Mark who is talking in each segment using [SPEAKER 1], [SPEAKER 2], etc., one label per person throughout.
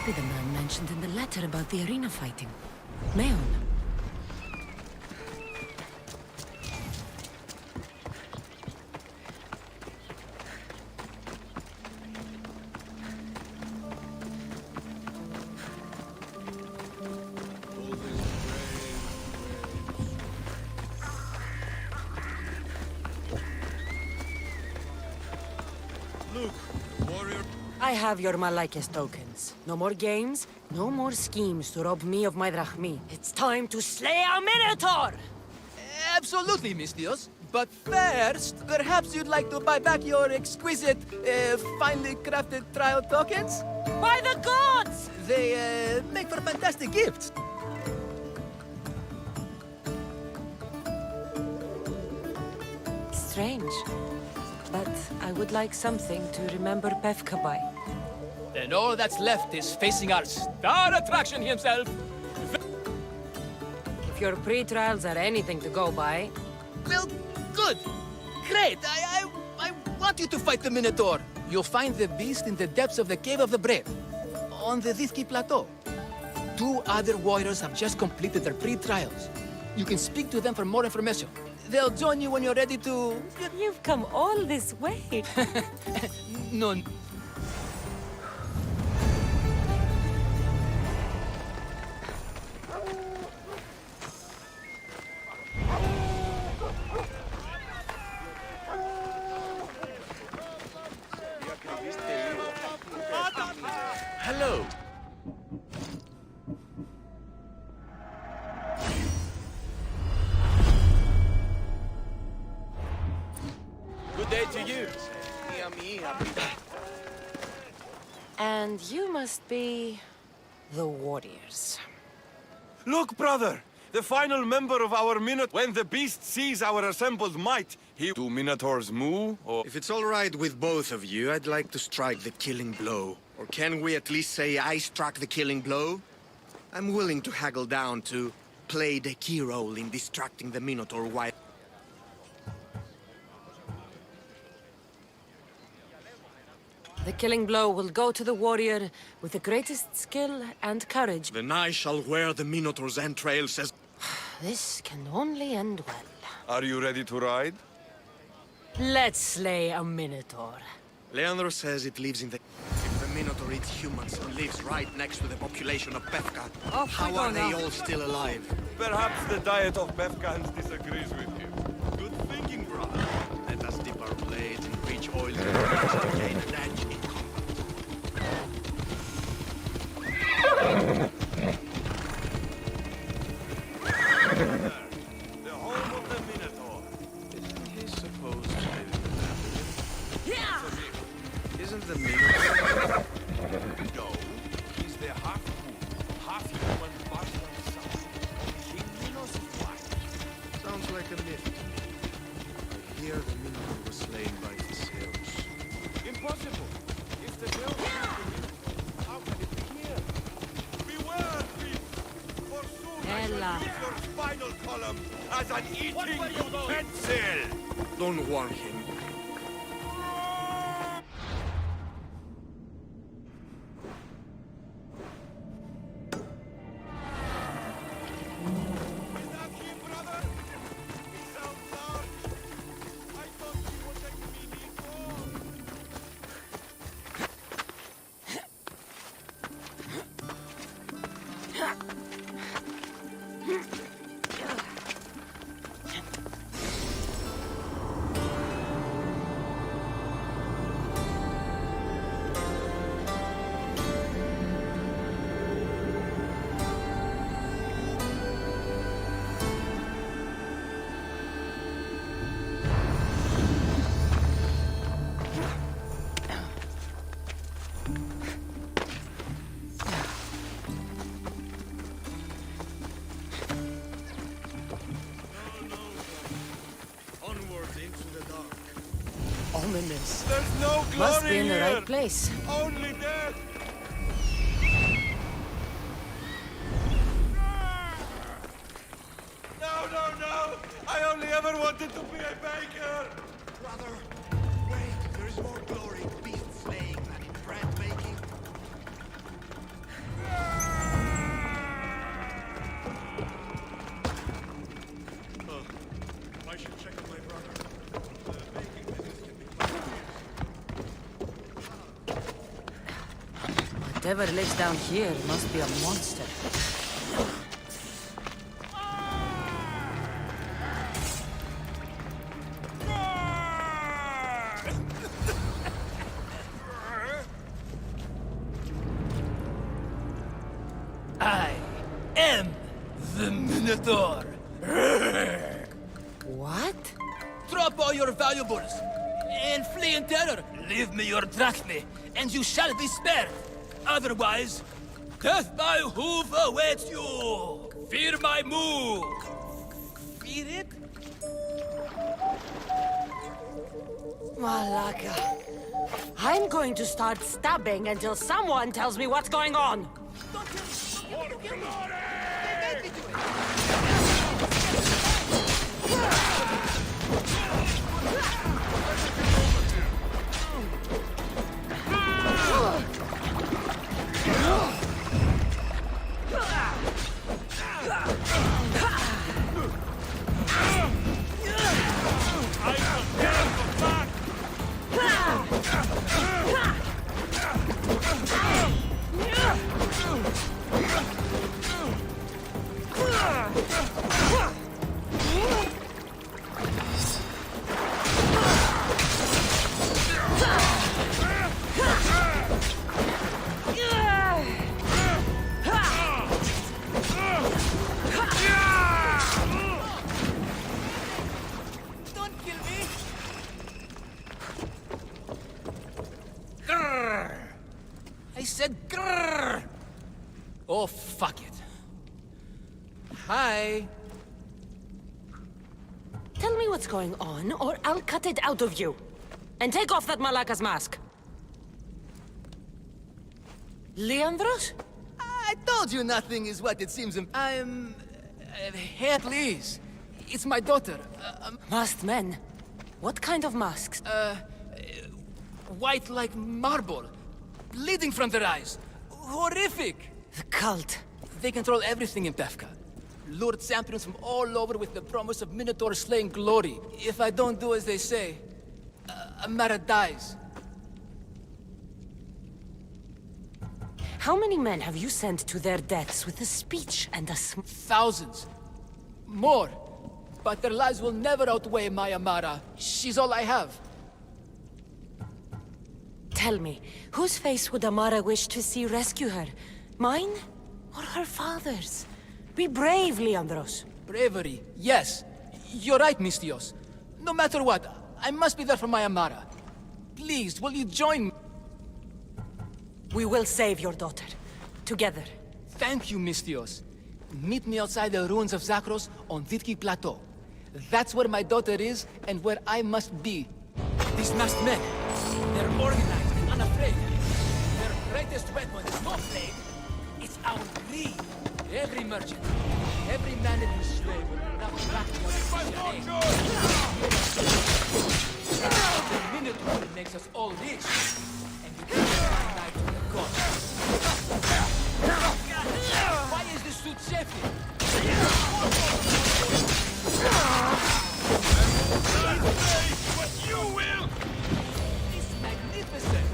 [SPEAKER 1] be the man mentioned in the letter about the arena fighting. Meon.
[SPEAKER 2] Look, warrior.
[SPEAKER 1] I have your Malaikis tokens. No more games, no more schemes to rob me of my drachmi. It's time to slay a Minotaur!
[SPEAKER 3] Absolutely, Mistios. But first, perhaps you'd like to buy back your exquisite, finely crafted trial tokens?
[SPEAKER 1] By the gods!
[SPEAKER 3] They, make for fantastic gifts.
[SPEAKER 1] Strange. But I would like something to remember Pefka by.
[SPEAKER 3] Then all that's left is facing our star attraction himself.
[SPEAKER 1] If your pre-trials are anything to go by...
[SPEAKER 3] Well, good. Great. I want you to fight the Minotaur. You'll find the beast in the depths of the Cave of the Brave, on the Dithki Plateau. 2 other warriors have just completed their pre-trials. You can speak to them for more information. They'll join you when you're ready to...
[SPEAKER 1] You've come all this way.
[SPEAKER 3] No.
[SPEAKER 2] Hello. Good day to you.
[SPEAKER 1] And you must be... the warriors.
[SPEAKER 4] Look, brother! The final member of our Minotaur. When the beast sees our assembled might, he... Do Minotaurs moo, or...
[SPEAKER 5] If it's all right with both of you, I'd like to strike the killing blow. Or can we at least say I struck the killing blow? I'm willing to haggle down to play the key role in distracting the Minotaur while...
[SPEAKER 1] The killing blow will go to the warrior with the greatest skill and courage.
[SPEAKER 5] Then I shall wear the Minotaur's entrails as...
[SPEAKER 1] This can only end well.
[SPEAKER 4] Are you ready to ride?
[SPEAKER 1] Let's slay a Minotaur.
[SPEAKER 5] Leandro says it lives in the... If the Minotaur eats humans and lives right next to the population of Pefka, how are they all still alive?
[SPEAKER 4] Perhaps the diet of Befkans disagrees with you.
[SPEAKER 5] Good thinking, brother. Let us dip our blades in rich oil to gain an edge in
[SPEAKER 4] The home of the Minotaur.
[SPEAKER 5] Isn't he supposed to live in the labyrinth? Isn't the Minotaur...
[SPEAKER 4] No, he's the half-human bastard son of King Minos of Light.
[SPEAKER 5] Sounds like a myth to me. I hear the Minotaur was slain by Theseus.
[SPEAKER 4] Impossible! If the tale is how can it be here? Beware, thief! For soon I shall
[SPEAKER 1] Ella.
[SPEAKER 4] use your spinal column as an eating utensil!
[SPEAKER 5] Don't warn him.
[SPEAKER 4] Is that him, brother? He sounds large. I thought he was a mini-god.
[SPEAKER 5] Onwards into the dark.
[SPEAKER 1] Ominous.
[SPEAKER 4] There's no glory
[SPEAKER 1] Must be in the
[SPEAKER 4] here.
[SPEAKER 1] right place.
[SPEAKER 4] Only death. No, no, no! I only ever wanted to be a baker!
[SPEAKER 5] Brother, wait, there is more glory in beast slaying than in bread making.
[SPEAKER 1] Whatever lives down here must be a monster.
[SPEAKER 3] I am the Minotaur.
[SPEAKER 1] What?
[SPEAKER 3] Drop all your valuables and flee in terror. Leave me your drachme, and you shall be spared. Otherwise, death by hoof awaits you. Fear my move. Fear it?
[SPEAKER 1] Malaka. I'm going to start stabbing until someone tells me what's going on.
[SPEAKER 3] Don't kill me. I said grrr. Oh, fuck it. Hi.
[SPEAKER 1] Tell me what's going on, or I'll cut it out of you. And take off that Malaka's mask. Leandros?
[SPEAKER 3] I told you nothing is what it seems. I'm... Hercules. It's my daughter.
[SPEAKER 1] Masked men? What kind of masks?
[SPEAKER 3] White like marble. Bleeding from their eyes. Horrific.
[SPEAKER 1] The cult.
[SPEAKER 3] They control everything in Pefka. Lured champions from all over with the promise of Minotaur slaying glory. If I don't do as they say, Amara dies.
[SPEAKER 1] How many men have you sent to their deaths with a speech and a
[SPEAKER 3] Thousands. More. But their lives will never outweigh my Amara. She's all I have.
[SPEAKER 1] Tell me, whose face would Amara wish to see rescue her? Mine? Or her father's? Be brave, Leandros.
[SPEAKER 3] Bravery, yes. You're right, Mistios. No matter what, I must be there for my Amara. Please, will you join me?
[SPEAKER 1] We will save your daughter. Together.
[SPEAKER 3] Thank you, Mistios. Meet me outside the ruins of Zakros on Vitki Plateau. That's where my daughter is, and where I must be. These masked men, they're organized and unafraid. Their greatest weapon is not blade, it's our greed. Every merchant, every man in his slave will now back to the Minotaur makes us all rich, and we can find life to the cost. Why is this suit chafing?
[SPEAKER 2] What you will!
[SPEAKER 3] It's magnificent!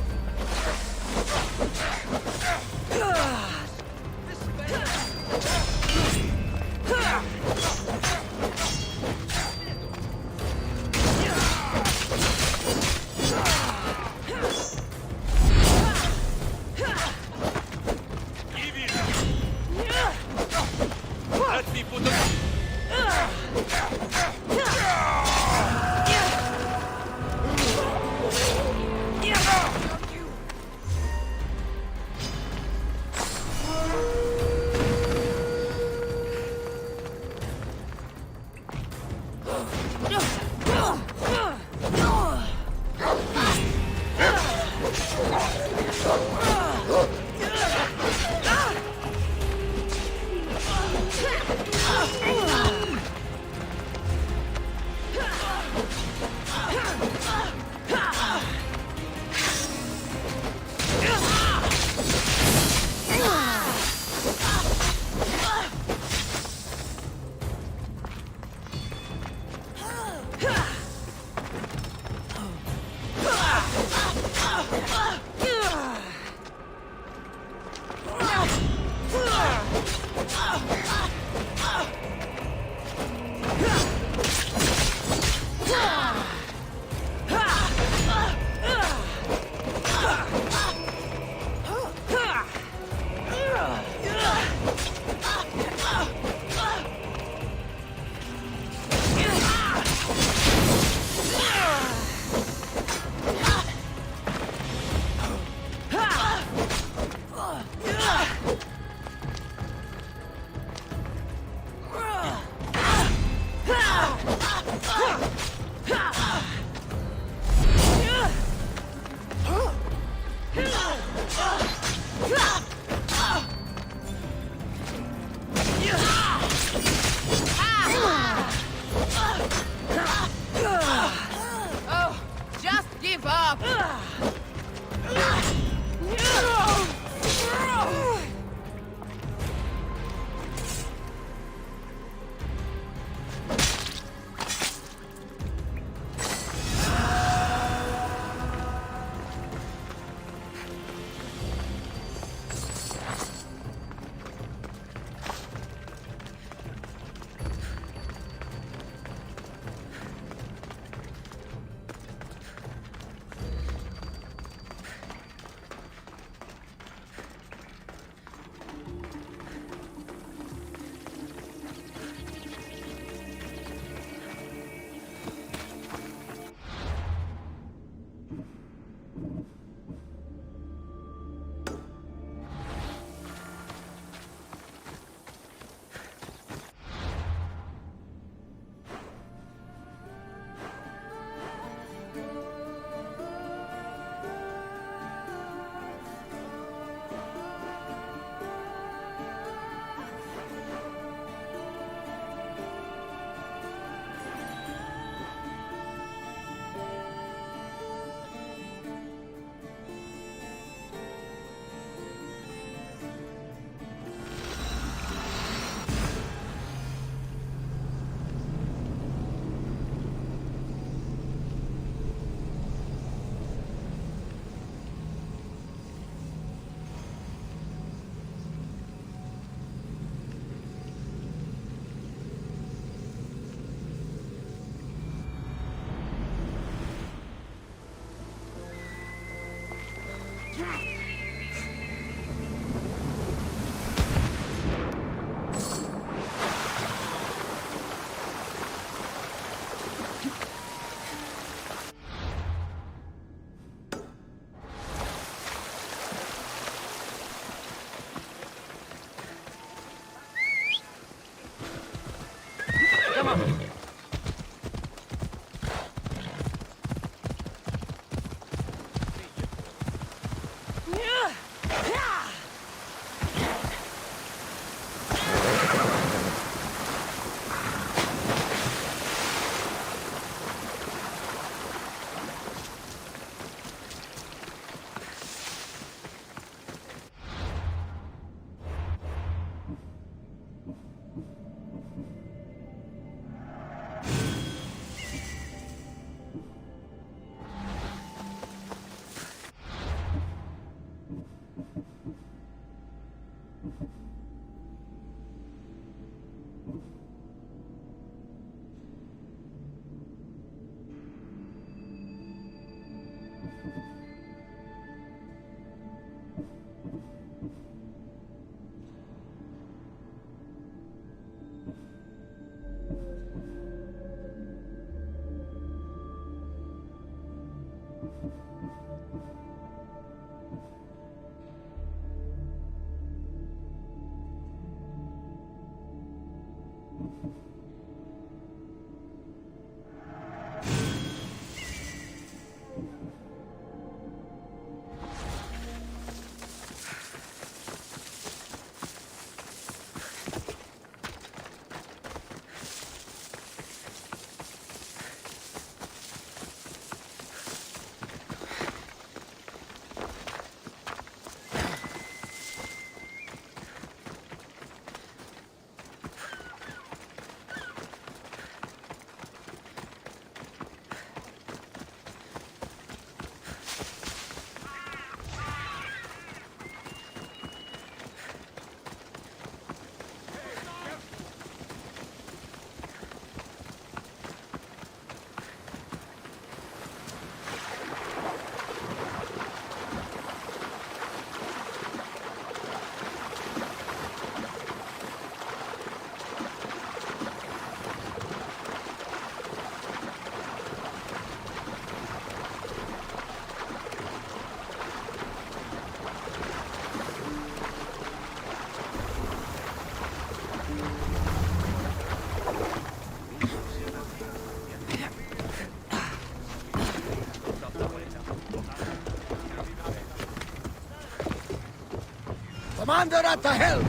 [SPEAKER 6] Commander at the helm!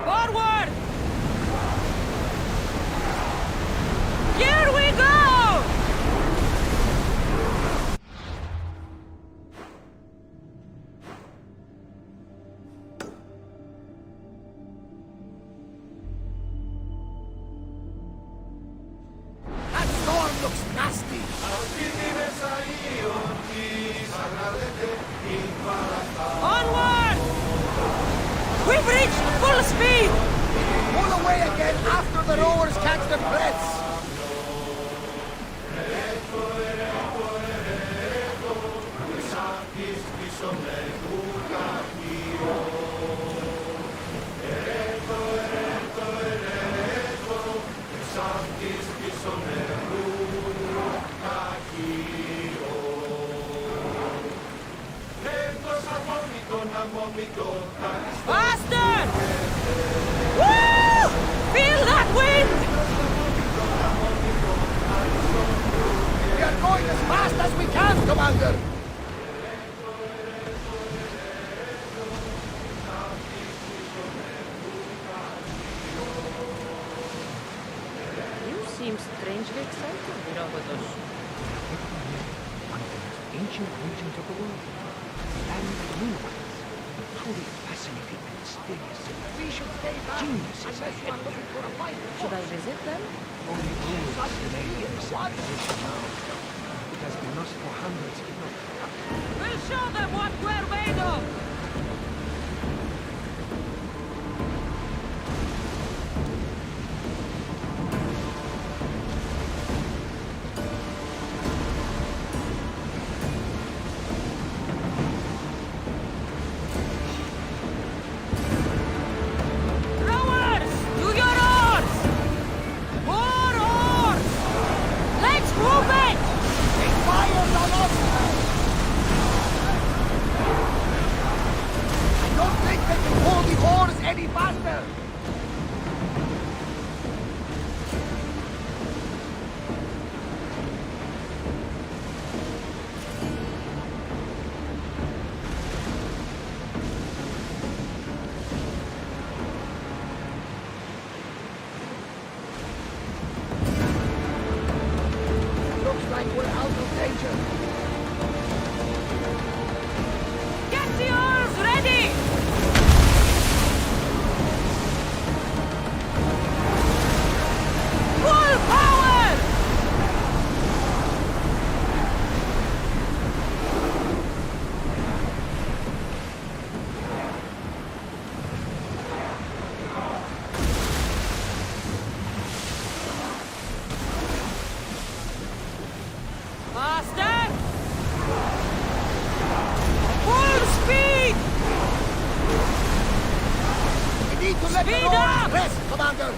[SPEAKER 1] Forward! Here we go!
[SPEAKER 6] That storm looks nasty!
[SPEAKER 1] Onward! We've reached full speed!
[SPEAKER 6] Pull away again after the rowers catch their breaths!
[SPEAKER 1] Faster! Woo! Feel that wind!
[SPEAKER 6] We are going as fast as we can, Commander!
[SPEAKER 1] You seem strangely excited, Herodotus.
[SPEAKER 7] One of the most ancient regions of the world. And the universe. Truly fascinating and mysterious. We should stay back. Geniuses ahead.
[SPEAKER 1] Should I visit them?
[SPEAKER 7] Only rules remain in the civilization now. It has been lost for hundreds, if not.
[SPEAKER 1] We'll show them what we're made of!
[SPEAKER 6] Press, Commander!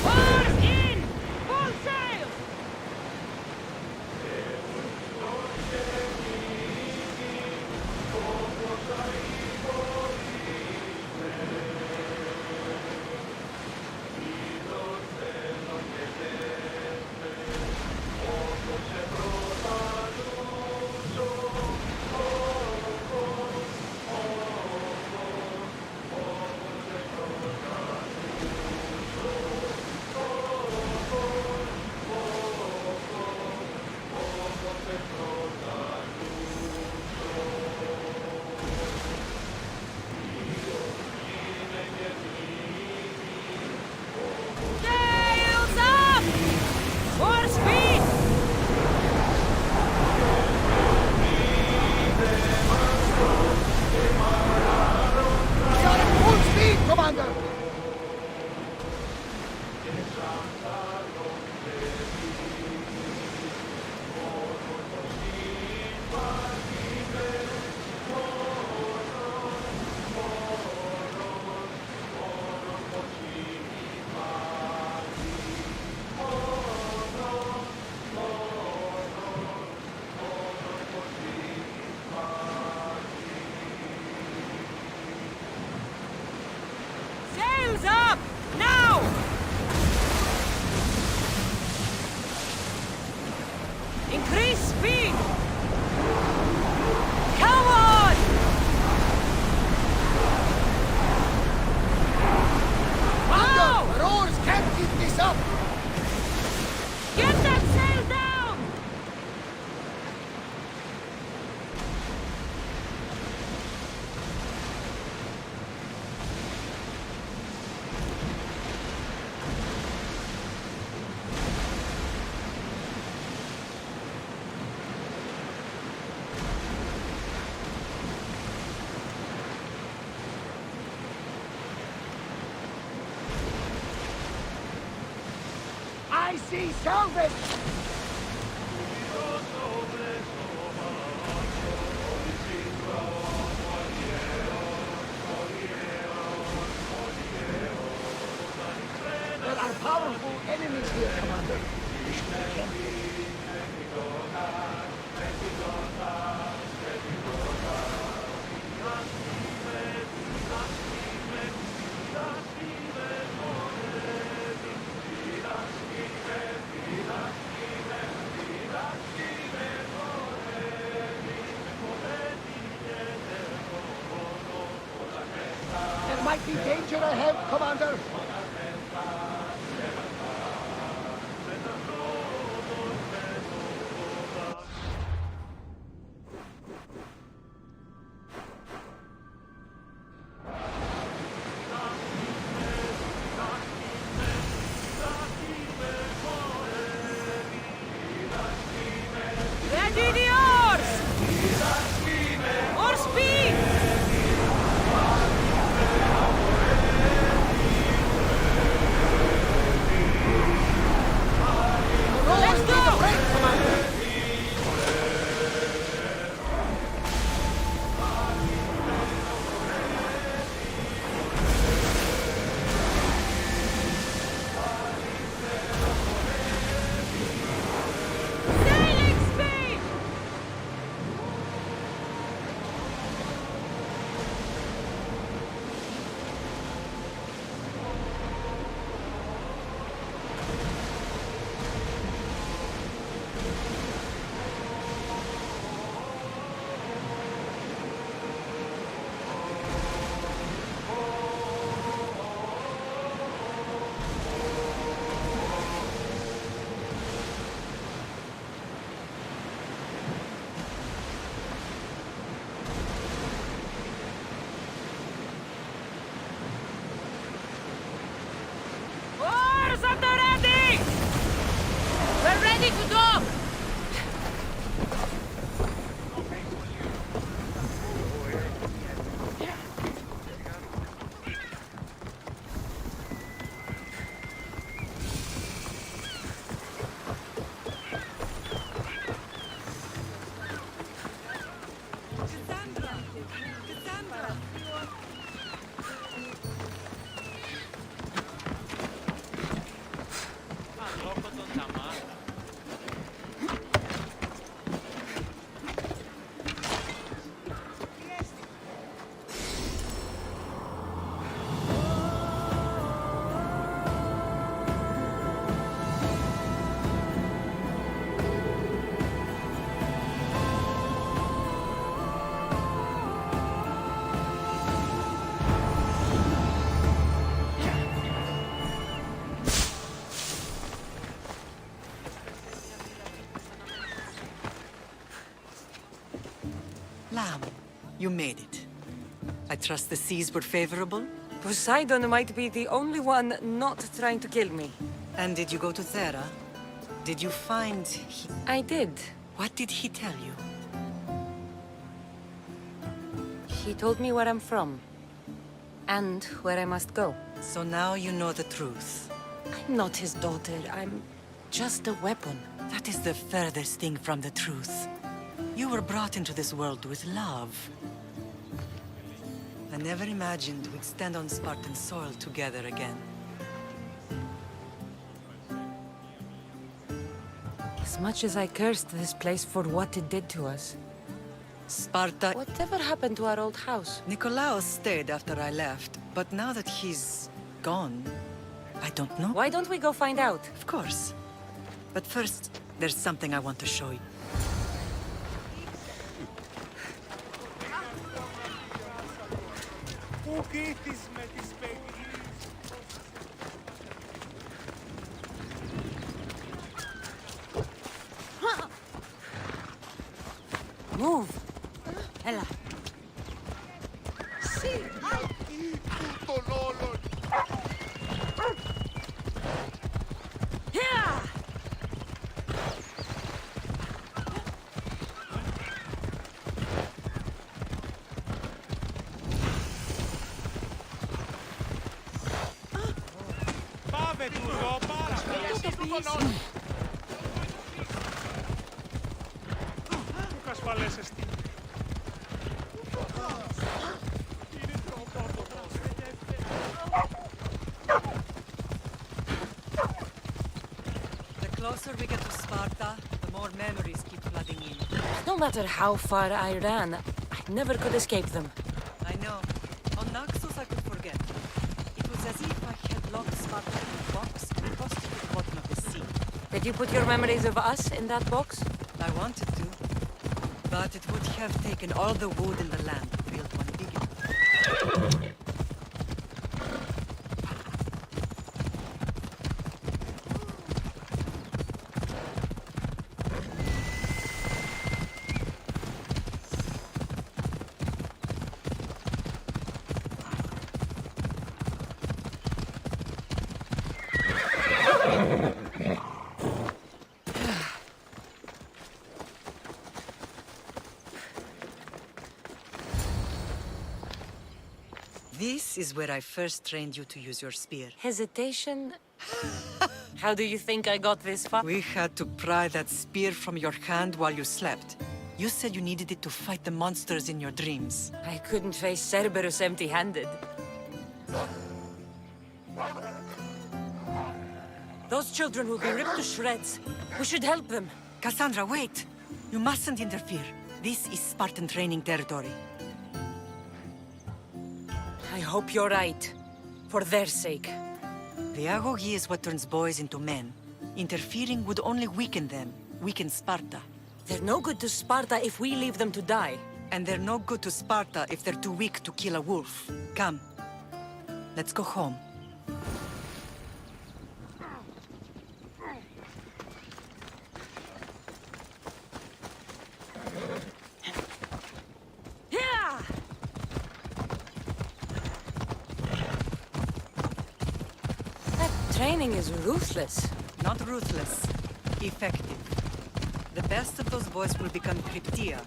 [SPEAKER 1] Oars in! Full sail! Sails up! More speed!
[SPEAKER 6] We are at full speed, Commander!
[SPEAKER 1] Sails up! Now! Increase speed! Come on! Now!
[SPEAKER 6] Our oars can't keep this up!
[SPEAKER 1] Get that sail down!
[SPEAKER 6] I see salvage! There are powerful enemies here, Commander. We should be careful. There might be danger ahead, Commander.
[SPEAKER 1] Ready the oars! More speed! Let's go! Sailing speed!
[SPEAKER 8] Lamb, you made it. I trust the seas were favorable?
[SPEAKER 1] Poseidon might be the only one not trying to kill me.
[SPEAKER 8] And did you go to Thera? Did you find
[SPEAKER 1] I did.
[SPEAKER 8] What did he tell you?
[SPEAKER 1] He told me where I'm from. And where I must go.
[SPEAKER 8] So now you know the truth.
[SPEAKER 1] I'm not his daughter. I'm just a weapon.
[SPEAKER 8] That is the furthest thing from the truth. You were brought into this world with love. I never imagined we'd stand on Spartan soil together again.
[SPEAKER 1] As much as I cursed this place for what it did to us.
[SPEAKER 8] Sparta...
[SPEAKER 1] Whatever happened to our old house?
[SPEAKER 8] Nikolaos stayed after I left, but now that he's gone, I don't know.
[SPEAKER 1] Why don't we go find out?
[SPEAKER 8] Of course. But first, there's something I want to show you.
[SPEAKER 1] Move! Ella.
[SPEAKER 4] Πάμε τούτο, πάρα πολύ. Πού κασφαλές εστί.
[SPEAKER 8] The closer we get to Sparta, the more memories keep flooding in.
[SPEAKER 1] No matter how far I ran, I never could escape them.
[SPEAKER 8] I know. On Naxos I could forget. It was as if I had locked Sparta in a box and tossed it to the bottom of the sea.
[SPEAKER 1] Did you put your memories of us in that box?
[SPEAKER 8] I wanted to, but it would have taken all the wood in the land to build one big enough. This is where I first trained you to use your spear.
[SPEAKER 1] Hesitation? How do you think I got this far?
[SPEAKER 8] We had to pry that spear from your hand while you slept. You said you needed it to fight the monsters in your dreams.
[SPEAKER 1] I couldn't face Cerberus empty-handed. Those children will be ripped to shreds. We should help them.
[SPEAKER 8] Cassandra, wait! You mustn't interfere. This is Spartan training territory.
[SPEAKER 1] I hope you're right. For their sake.
[SPEAKER 8] The agogi is what turns boys into men. Interfering would only weaken them, weaken Sparta.
[SPEAKER 1] They're no good to Sparta if we leave them to die.
[SPEAKER 8] And they're no good to Sparta if they're too weak to kill a wolf. Come. Let's go home.
[SPEAKER 1] Training is ruthless.
[SPEAKER 8] Not ruthless. Effective. The best of those boys will become Cryptia,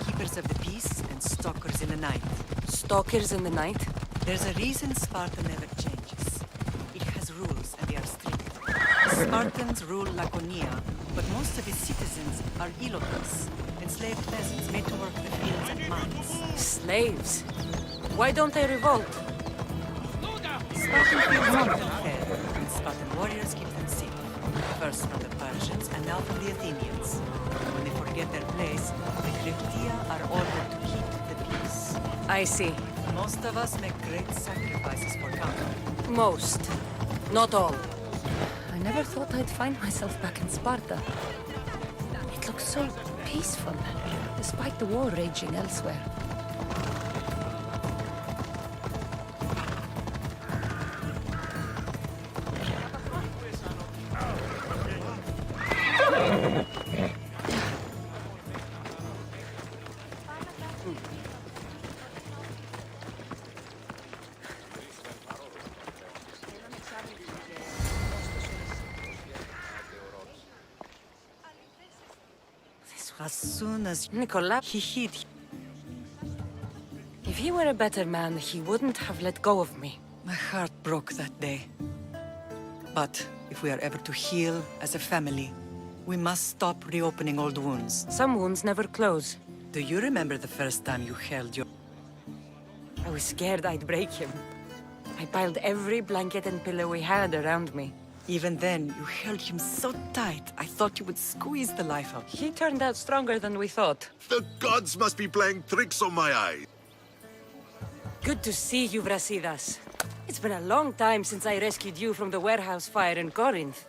[SPEAKER 8] keepers of the peace and stalkers in the night.
[SPEAKER 1] Stalkers in the night?
[SPEAKER 8] There's a reason Sparta never changes. It has rules and they are strict. Spartans rule Laconia, but most of its citizens are Ilotas, enslaved peasants made to work the fields and mines.
[SPEAKER 1] Slaves? Why don't they revolt?
[SPEAKER 8] Spartan fields keep them fair, and Spartan warriors keep them safe. First from the Persians and now from the Athenians. When they forget their place, the Cryptia are ordered to keep the peace.
[SPEAKER 1] I see.
[SPEAKER 8] Most of us make great sacrifices for comfort.
[SPEAKER 1] Most. Not all. I never thought I'd find myself back in Sparta. It looks so peaceful, despite the war raging elsewhere.
[SPEAKER 8] As soon as
[SPEAKER 1] Nicola,
[SPEAKER 8] he hid,
[SPEAKER 1] if he were a better man, he wouldn't have let go of me.
[SPEAKER 8] my heart broke that day. But if we are ever to heal as a family, we must stop reopening old wounds.
[SPEAKER 1] Some wounds never close.
[SPEAKER 8] Do you remember the first time you held your...
[SPEAKER 1] I was scared I'd break him. I piled every blanket and pillow we had around me.
[SPEAKER 8] Even then, you held him so tight, I thought you would squeeze the life out.
[SPEAKER 1] He turned out stronger than we thought.
[SPEAKER 2] The gods must be playing tricks on my eyes.
[SPEAKER 1] Good to see you, Brasidas. It's been a long time since I rescued you from the warehouse fire in Corinth.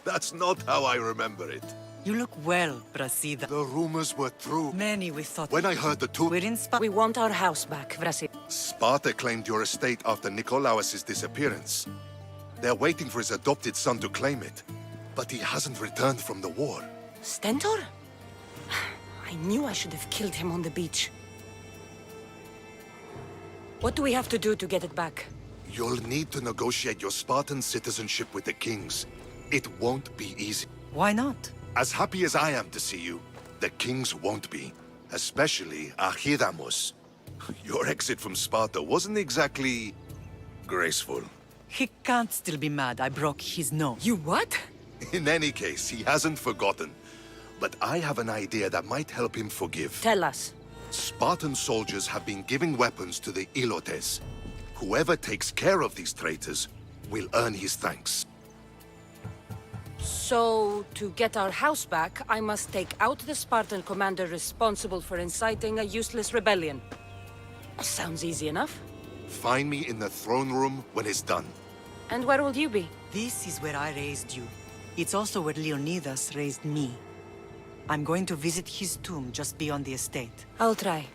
[SPEAKER 2] That's not how I remember it.
[SPEAKER 8] You look well, Brasida.
[SPEAKER 2] The rumors were true.
[SPEAKER 8] Many we thought...
[SPEAKER 2] When I heard the truth,
[SPEAKER 8] We're in Sparta.
[SPEAKER 1] We want our house back, Brasidas.
[SPEAKER 2] Sparta claimed your estate after Nikolaos' disappearance. They're waiting for his adopted son to claim it. But he hasn't returned from the war.
[SPEAKER 1] Stentor? I knew I should have killed him on the beach. What do we have to do to get it back?
[SPEAKER 2] You'll need to negotiate your Spartan citizenship with the kings. It won't be easy.
[SPEAKER 8] Why not?
[SPEAKER 2] As happy as I am to see you, the kings won't be. Especially Archidamos. Your exit from Sparta wasn't exactly... graceful.
[SPEAKER 8] He can't still be mad I broke his nose.
[SPEAKER 1] You what?
[SPEAKER 2] In any case, he hasn't forgotten. But I have an idea that might help him forgive.
[SPEAKER 1] Tell us.
[SPEAKER 2] Spartan soldiers have been giving weapons to the Ilotes. Whoever takes care of these traitors will earn his thanks.
[SPEAKER 1] So, to get our house back, I must take out the Spartan commander responsible for inciting a useless rebellion. Sounds easy enough.
[SPEAKER 2] Find me in the throne room when it's done.
[SPEAKER 1] And where will you be?
[SPEAKER 8] This is where I raised you. It's also where Leonidas raised me. I'm going to visit his tomb just beyond the estate.
[SPEAKER 1] I'll try.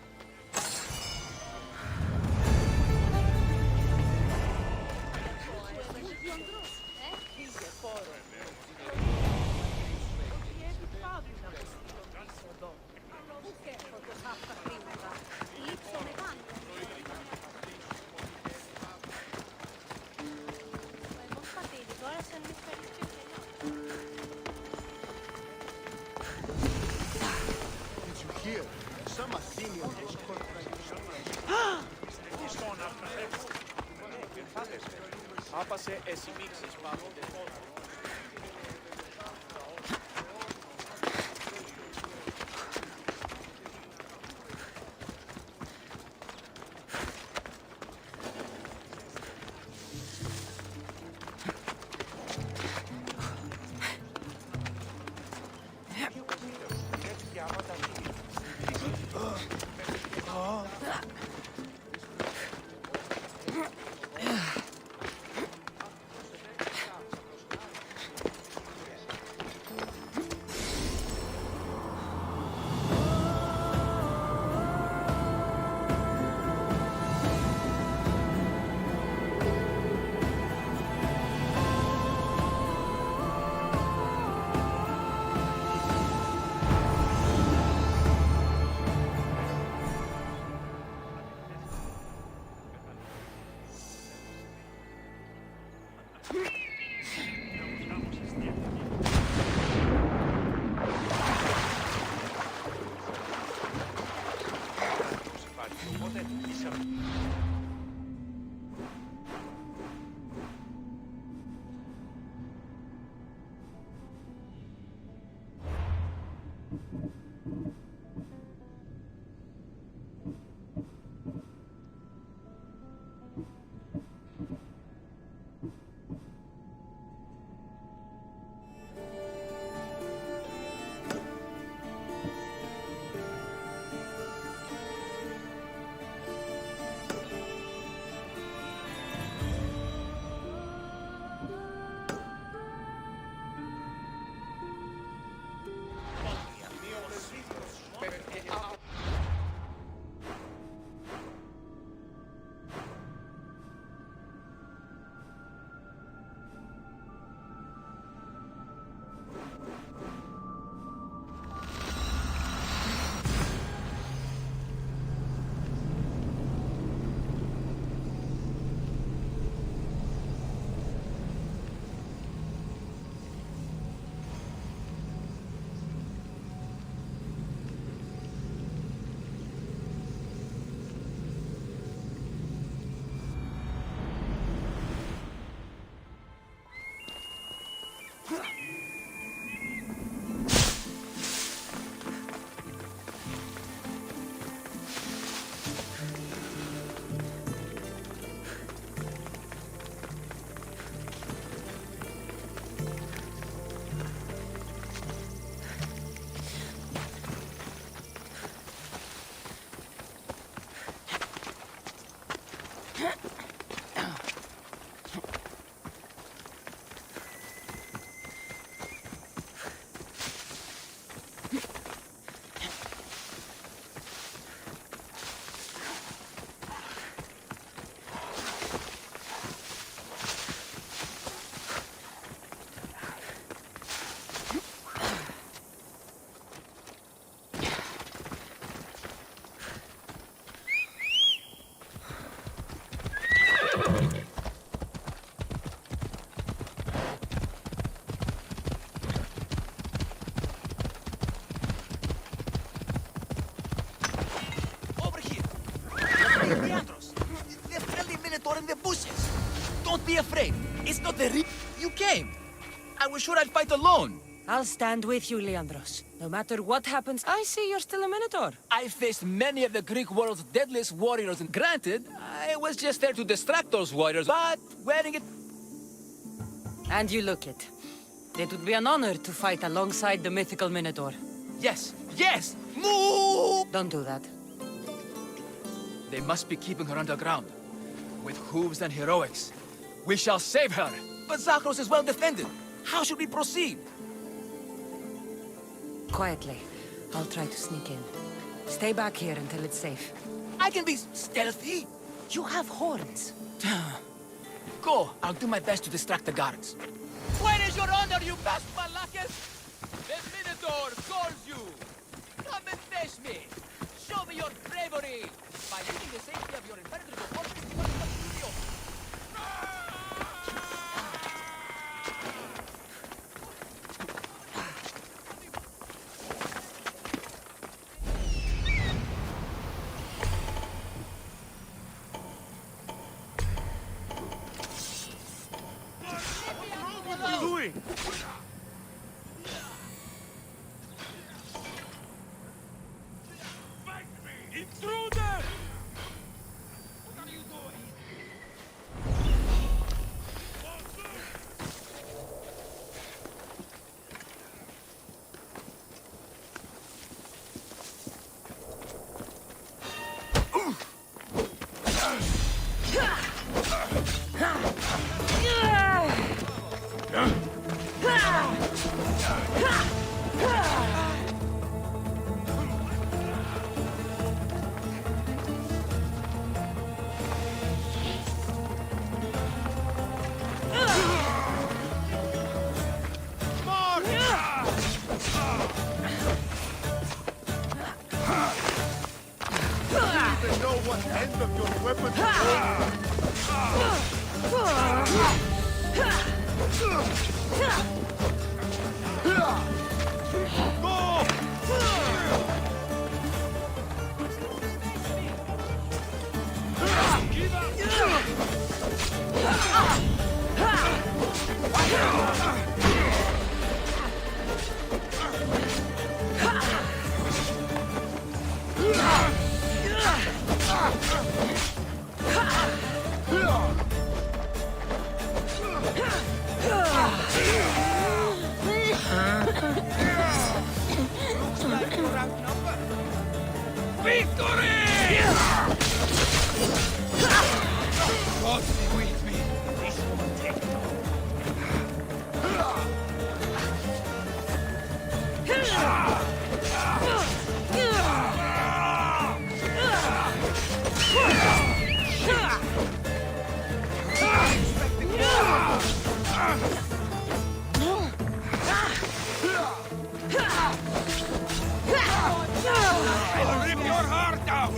[SPEAKER 3] You came. I was sure I'd fight alone.
[SPEAKER 1] I'll stand with you, Leandros. No matter what happens, I see you're still a Minotaur.
[SPEAKER 3] I faced many of the Greek world's deadliest warriors, and granted, I was just there to distract those warriors, but wearing it...
[SPEAKER 1] And you look it. It would be an honor to fight alongside the mythical Minotaur.
[SPEAKER 3] Yes, yes! Move!
[SPEAKER 1] Don't do that.
[SPEAKER 3] They must be keeping her underground. With hooves and heroics. We shall save her! But Zakros is well defended. How should we proceed?
[SPEAKER 1] Quietly. I'll try to sneak in. Stay back here until it's safe.
[SPEAKER 3] I can be stealthy.
[SPEAKER 1] You have horns.
[SPEAKER 3] Go. I'll do my best to distract the guards. Where is your honor, you vast Malakis? The Minotaur calls you. Come and face me. Show me your bravery. By leaving the safety of your impenetrable fortress, you must continue.
[SPEAKER 4] Intruder!
[SPEAKER 6] What end of your weapon
[SPEAKER 4] I'll rip your heart out!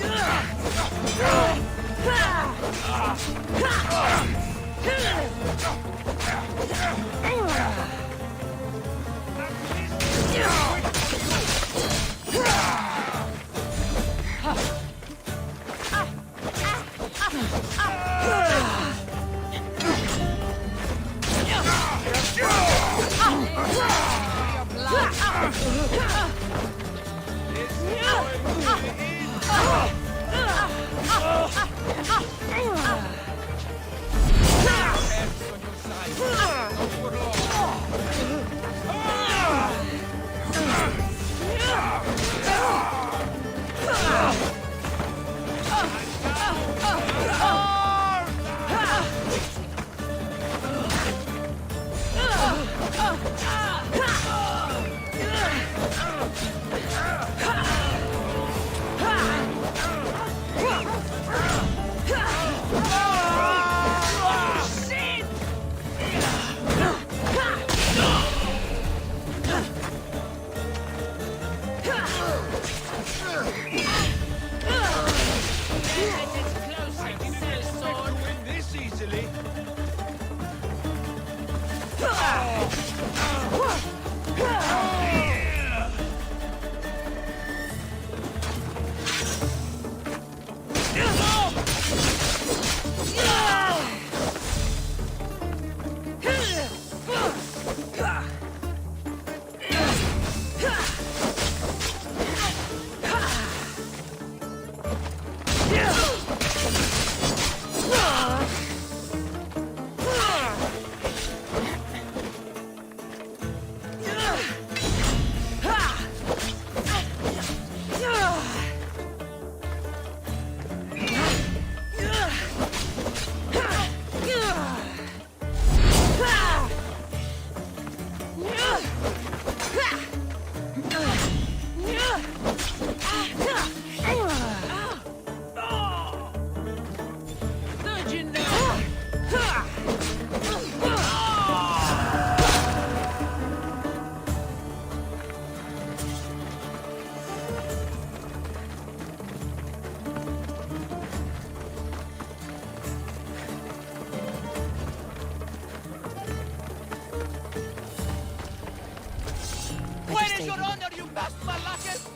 [SPEAKER 1] save
[SPEAKER 3] Your
[SPEAKER 1] him.
[SPEAKER 3] honor, you best Malakis!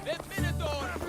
[SPEAKER 3] The Minotaur!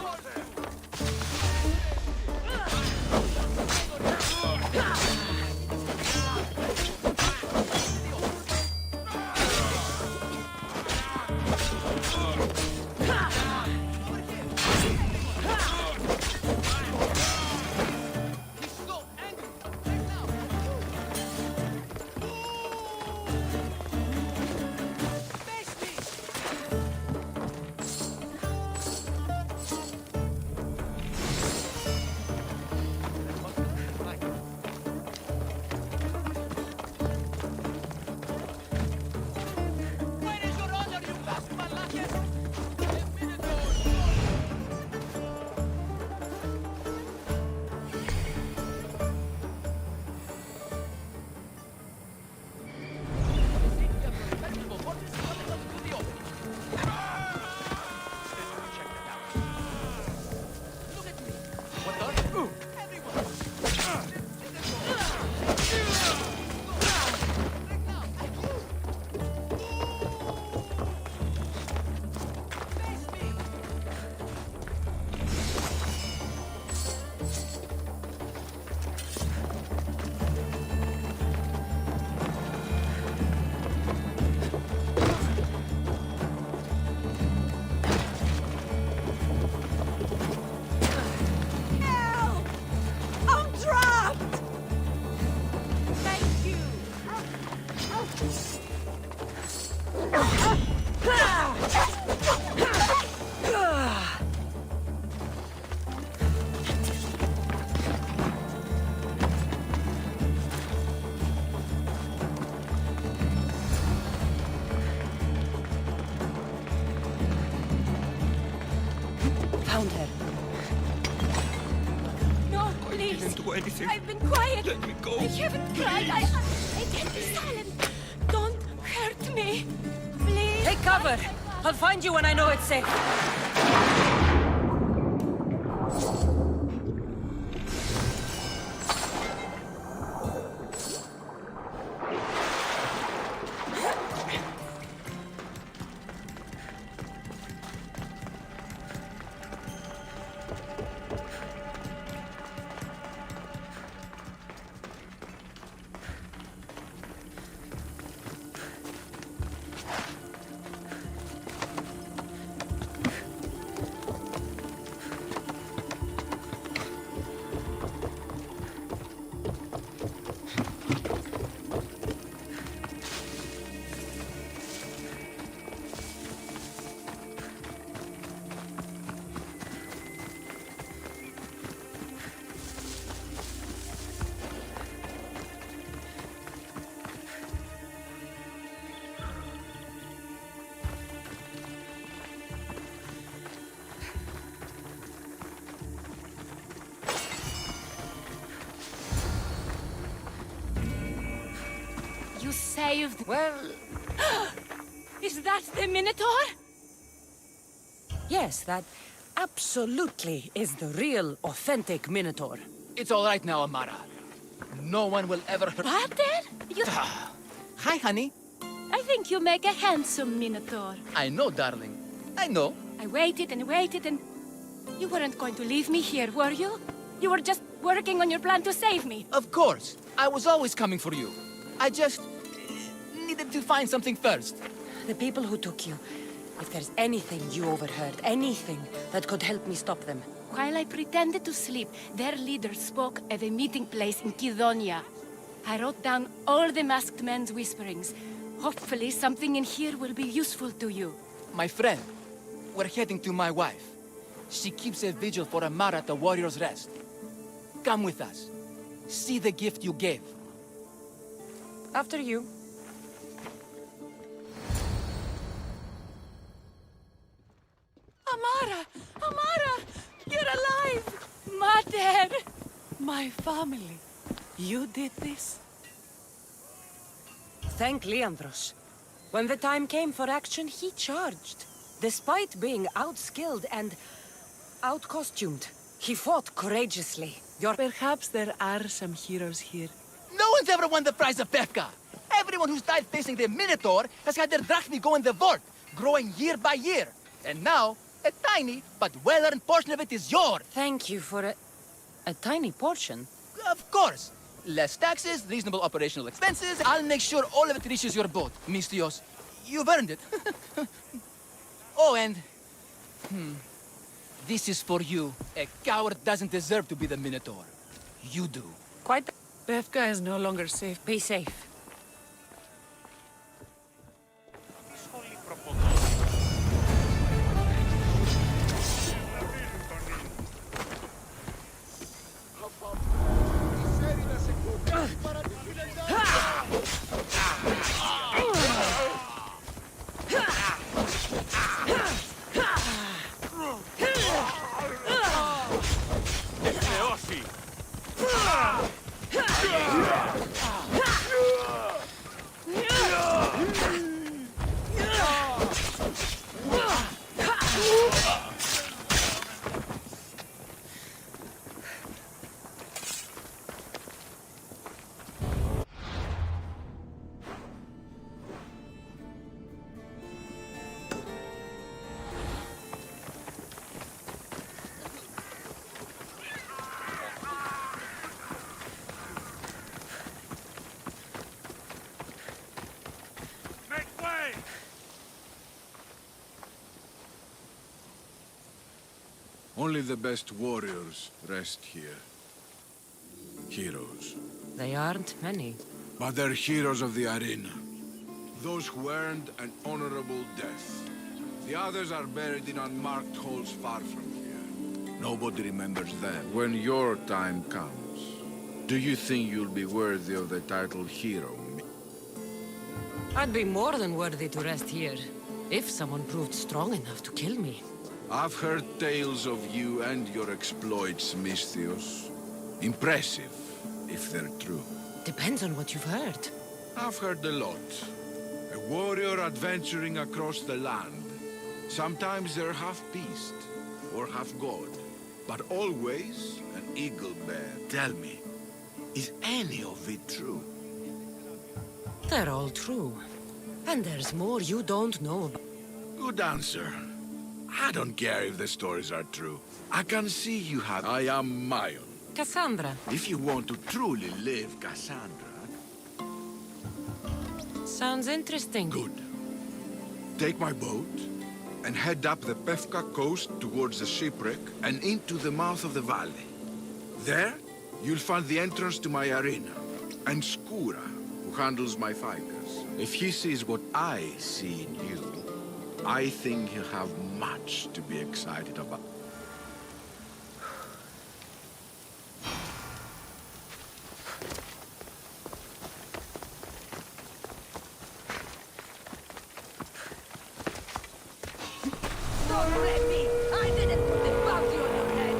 [SPEAKER 1] Found her.
[SPEAKER 9] No, please.
[SPEAKER 5] I didn't do anything.
[SPEAKER 9] I've been quiet.
[SPEAKER 5] Let me go.
[SPEAKER 9] I haven't cried. I can't be silent. Don't hurt me. Please.
[SPEAKER 1] Take cover! I'll find you when I know it's safe.
[SPEAKER 9] You saved.
[SPEAKER 1] Well,
[SPEAKER 9] Is that the Minotaur?
[SPEAKER 1] yes, that absolutely is the real, authentic Minotaur.
[SPEAKER 3] It's all right now, Amara. No one will ever hurt...
[SPEAKER 9] Butter? You...
[SPEAKER 3] Hi, honey.
[SPEAKER 9] I think you make a handsome Minotaur.
[SPEAKER 3] I know, darling. I know.
[SPEAKER 9] I waited and waited and... You weren't going to leave me here, were you? You were just working on your plan to save me.
[SPEAKER 3] Of course. I was always coming for you. I just... needed to find something first.
[SPEAKER 1] The people who took you, if there's anything you overheard, anything that could help me stop them.
[SPEAKER 9] While I pretended to sleep, their leader spoke of a meeting place in Kidonia. I wrote down all the masked men's whisperings. Hopefully something in here will be useful to you.
[SPEAKER 3] My friend, we're heading to my wife. She keeps a vigil for Amara at the Warrior's Rest. Come with us. See the gift you gave.
[SPEAKER 1] After you.
[SPEAKER 9] Amara! Amara! You're alive! Mater! My family. You did this?
[SPEAKER 1] Thank Leandros. When the time came for action, he charged. Despite being outskilled and out-costumed, he fought courageously.
[SPEAKER 8] Perhaps there are some heroes here.
[SPEAKER 3] No one's ever won the prize of Pefka. Everyone who's died facing the Minotaur has had their drachmi go in the vault. growing year by year. And now, a tiny but well-earned portion of it is yours.
[SPEAKER 1] Thank you for a tiny portion.
[SPEAKER 3] Of course. Less taxes, reasonable operational expenses. I'll make sure all of it reaches your boat, Mistios. You've earned it. Oh, and... This is for you. A coward doesn't deserve to be the Minotaur. You do.
[SPEAKER 1] Quite. Befka is no longer safe. Be safe.
[SPEAKER 4] Only the best warriors rest here. Heroes.
[SPEAKER 1] They aren't many.
[SPEAKER 4] But they're heroes of the arena. Those who earned an honorable death. The others are buried in unmarked holes far from here. Nobody remembers them. When your time comes, do you think you'll be worthy of the title hero?
[SPEAKER 1] I'd be more than worthy to rest here, if someone proved strong enough to kill me.
[SPEAKER 4] I've heard tales of you and your exploits, Misthios. Impressive, if they're true.
[SPEAKER 1] Depends on what you've heard.
[SPEAKER 4] I've heard a lot. A warrior adventuring across the land. Sometimes they're half beast, or half god. But always an eagle bear. Tell me, is any of it true?
[SPEAKER 1] They're all true. And there's more you don't know about.
[SPEAKER 4] Good answer. I don't care if the stories are true. I can see you have... I am Mayon.
[SPEAKER 1] Cassandra.
[SPEAKER 4] If you want to truly live Cassandra...
[SPEAKER 1] Sounds interesting.
[SPEAKER 4] Good. Take my boat and head up the Pefka coast towards the shipwreck and into the mouth of the valley. There, you'll find the entrance to my arena, and Skura, who handles my fighters. If he sees what I see in you, I think he'll have much to be excited about.
[SPEAKER 1] Don't let me! I didn't put the bounty on your head!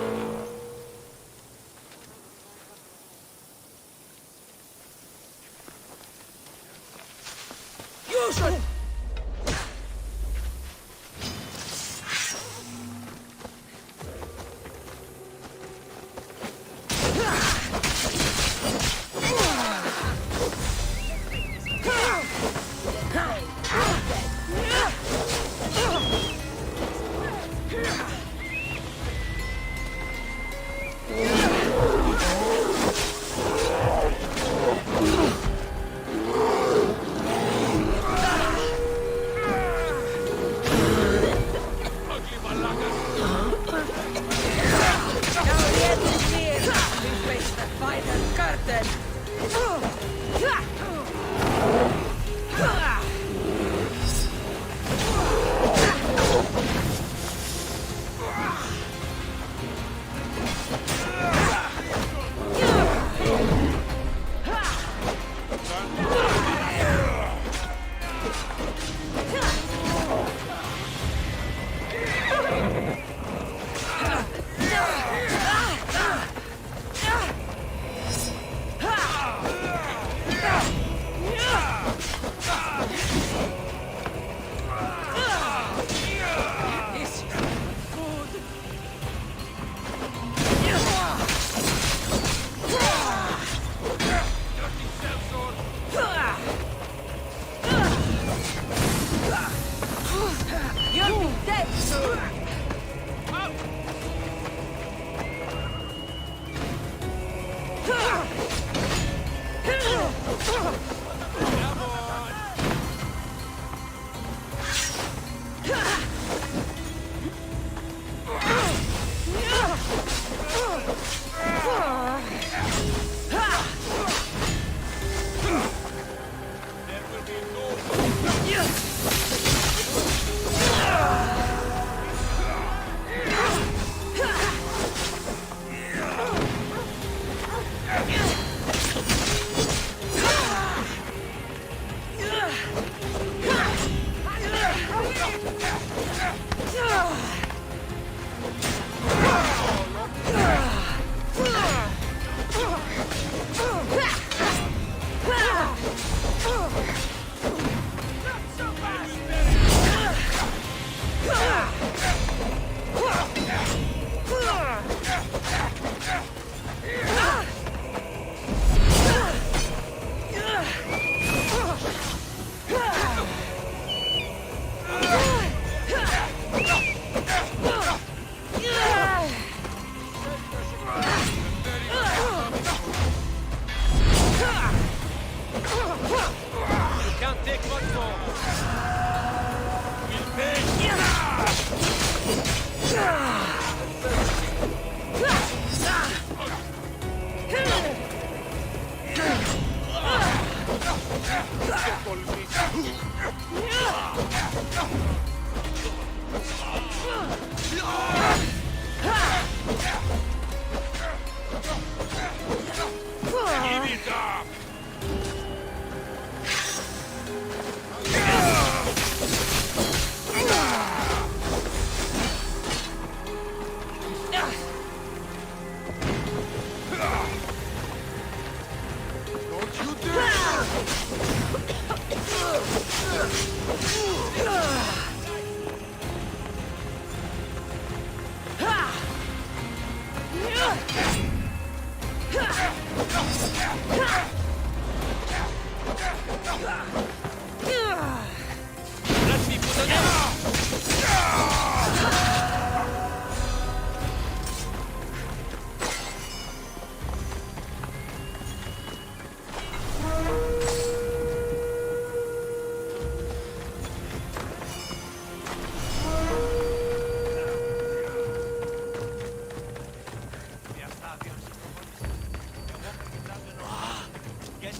[SPEAKER 1] You should...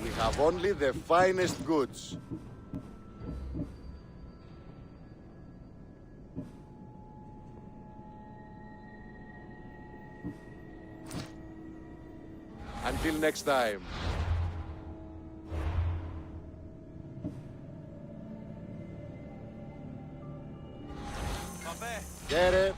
[SPEAKER 6] We have only the finest goods. Until next time. Get it?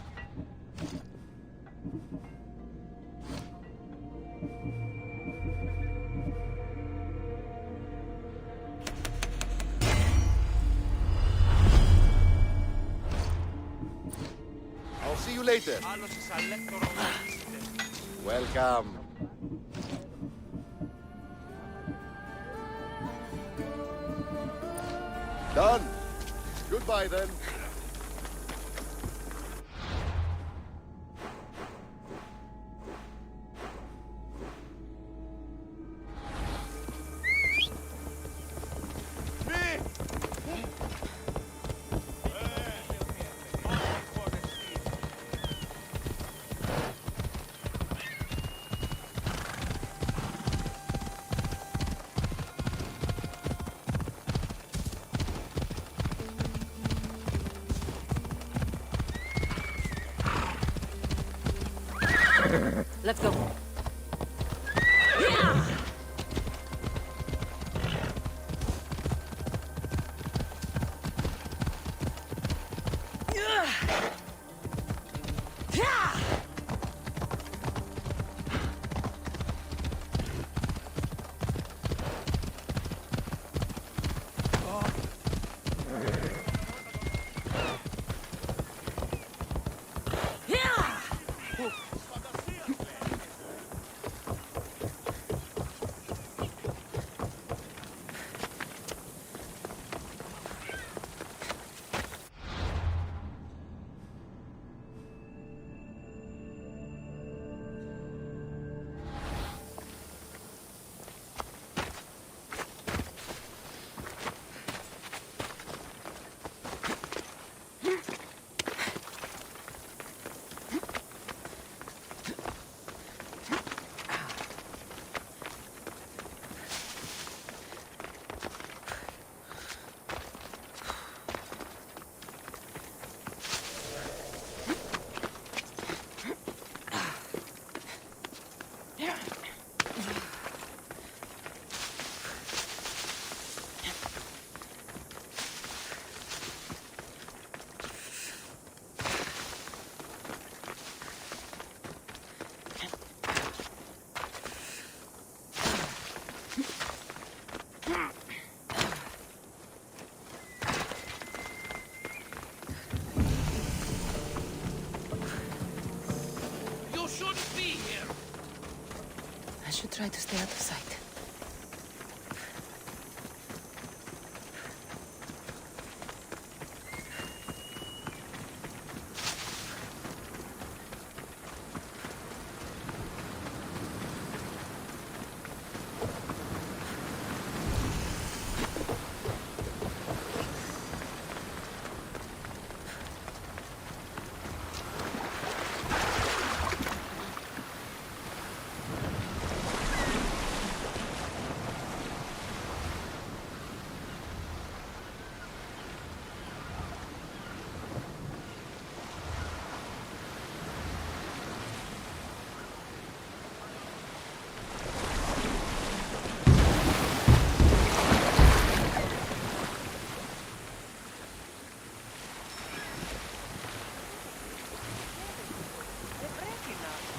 [SPEAKER 6] I'll see you later. Welcome. Done. Goodbye then.
[SPEAKER 1] Let's go. should try to stay out of sight.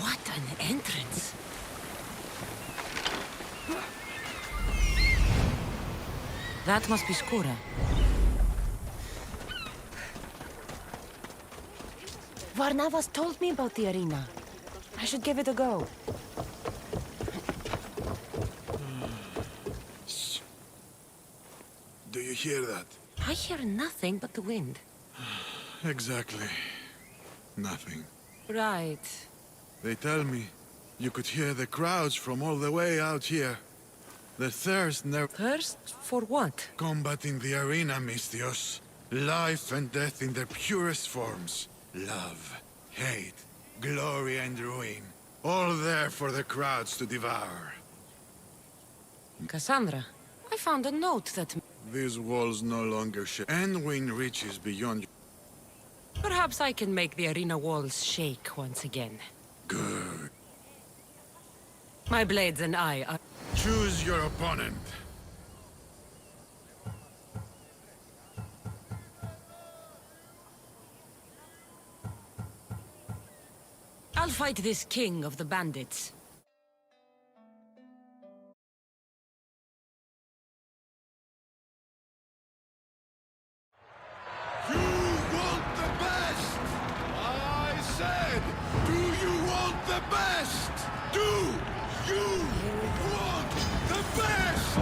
[SPEAKER 1] What an entrance! That must be Skora. Varnavas told me about the arena. I should give it a go.
[SPEAKER 4] Do you hear that?
[SPEAKER 1] I hear nothing but the wind.
[SPEAKER 4] Exactly. Nothing.
[SPEAKER 1] Right.
[SPEAKER 4] They tell me you could hear the crowds from all the way out here. The thirst never...
[SPEAKER 1] Thirst for what?
[SPEAKER 4] Combating the arena, Mistios. Life and death in their purest forms. Love, hate, glory and ruin. All there for the crowds to devour.
[SPEAKER 1] Cassandra, I found a note that...
[SPEAKER 4] These walls no longer shake. Anduin reaches beyond...
[SPEAKER 1] Perhaps I can make the arena walls shake once again.
[SPEAKER 4] Good.
[SPEAKER 1] My blades and I are...
[SPEAKER 4] Choose your opponent.
[SPEAKER 1] I'll fight this king of the bandits.
[SPEAKER 2] You want the best! I said, do you want the best? Do you want the best?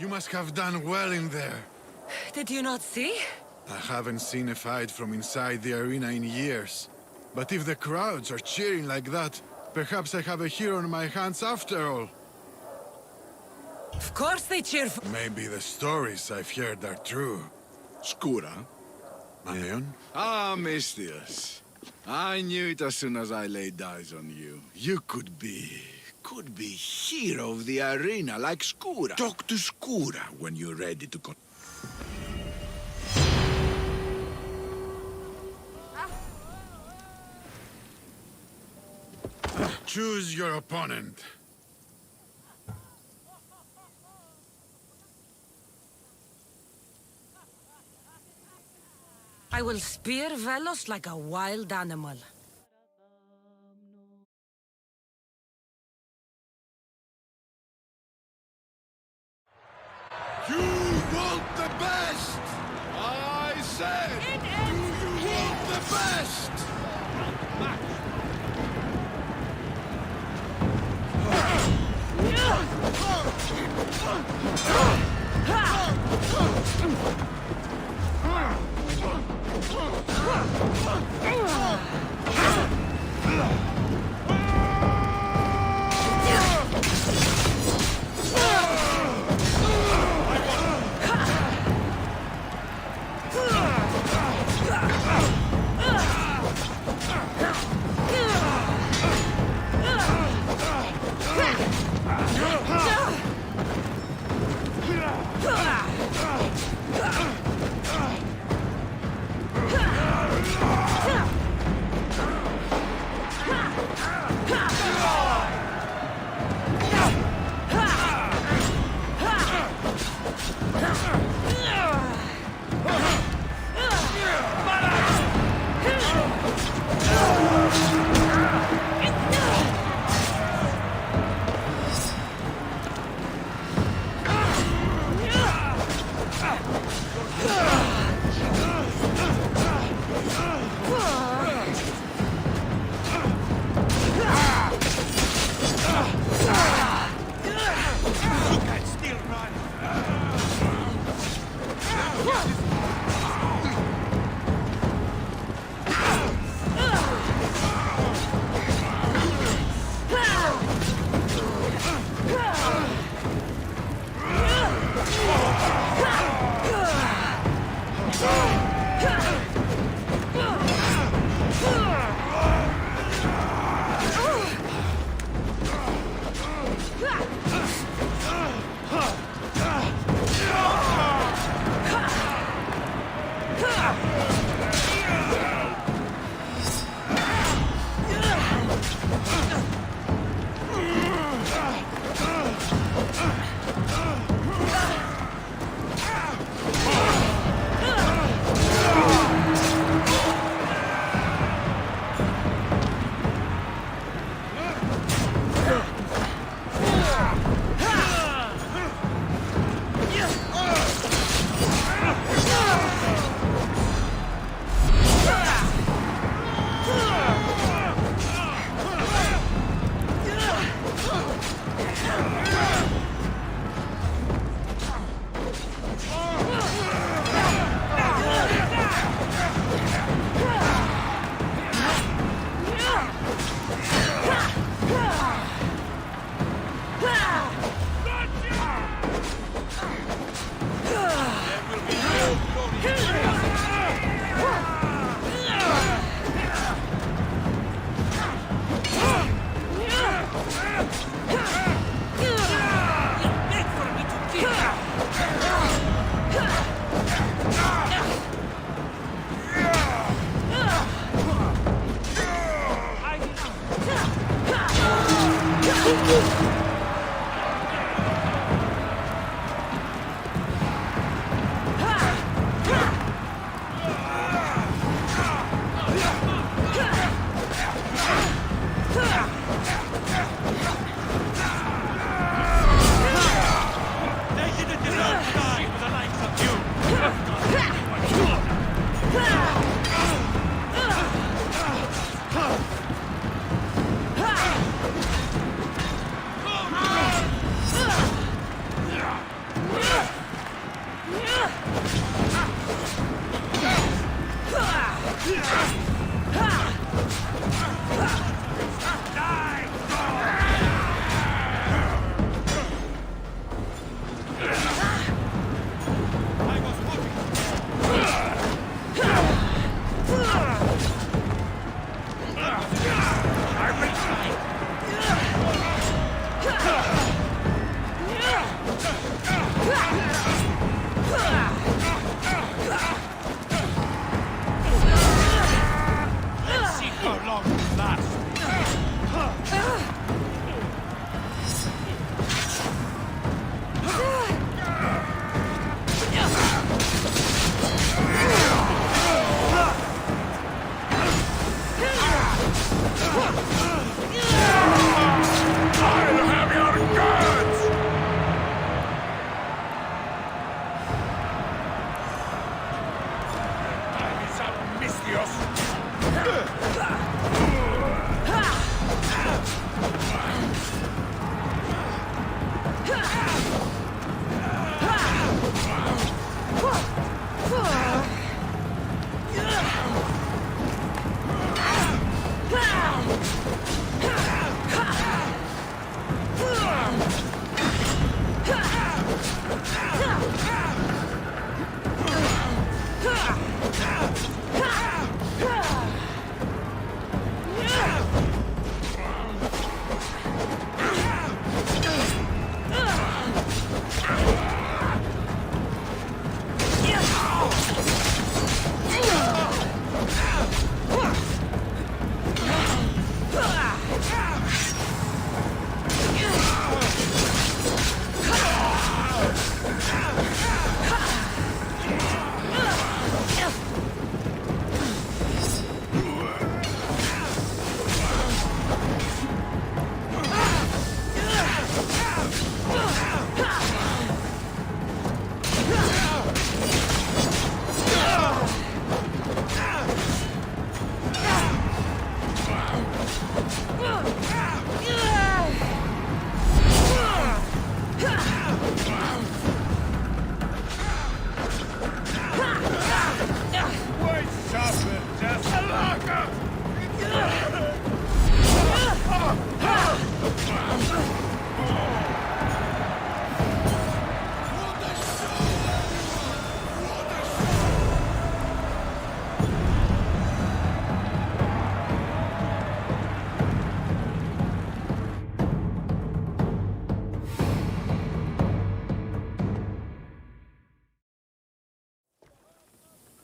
[SPEAKER 4] You must have done well in there.
[SPEAKER 1] Did you not see?
[SPEAKER 4] I haven't seen a fight from inside the arena in years. But if the crowds are cheering like that, perhaps I have a hero on my hands after all.
[SPEAKER 1] Of course they cheer for...
[SPEAKER 4] Maybe the stories I've heard are true.
[SPEAKER 2] Skura?
[SPEAKER 4] Leon?
[SPEAKER 2] Ah, Mistius. I knew it as soon as I laid eyes on you. You could be hero of the arena, like Skura. Talk to Skura when you're ready to go.
[SPEAKER 4] Choose your opponent.
[SPEAKER 1] I will spear Velos like a wild animal.
[SPEAKER 2] You want the best! I said! Do you want the best?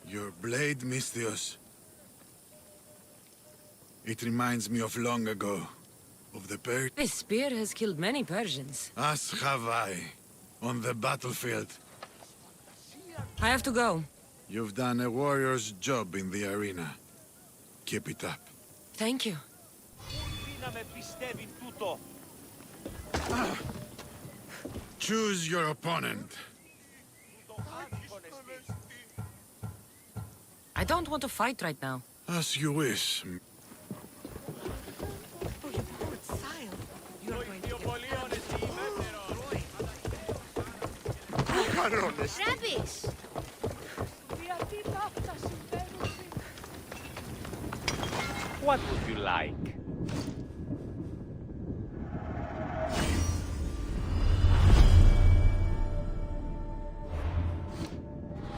[SPEAKER 4] Your blade, Misthios. It reminds me of long ago. Of the Persians.
[SPEAKER 1] This spear has killed many Persians.
[SPEAKER 4] As have I. On the battlefield.
[SPEAKER 1] I have to go.
[SPEAKER 4] You've done a warrior's job in the arena. Keep it up.
[SPEAKER 1] Thank you.
[SPEAKER 4] Choose your opponent.
[SPEAKER 1] I don't want to fight right now.
[SPEAKER 4] As you wish.
[SPEAKER 9] Rubbish!
[SPEAKER 10] What would you like?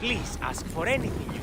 [SPEAKER 10] Please ask for anything you need.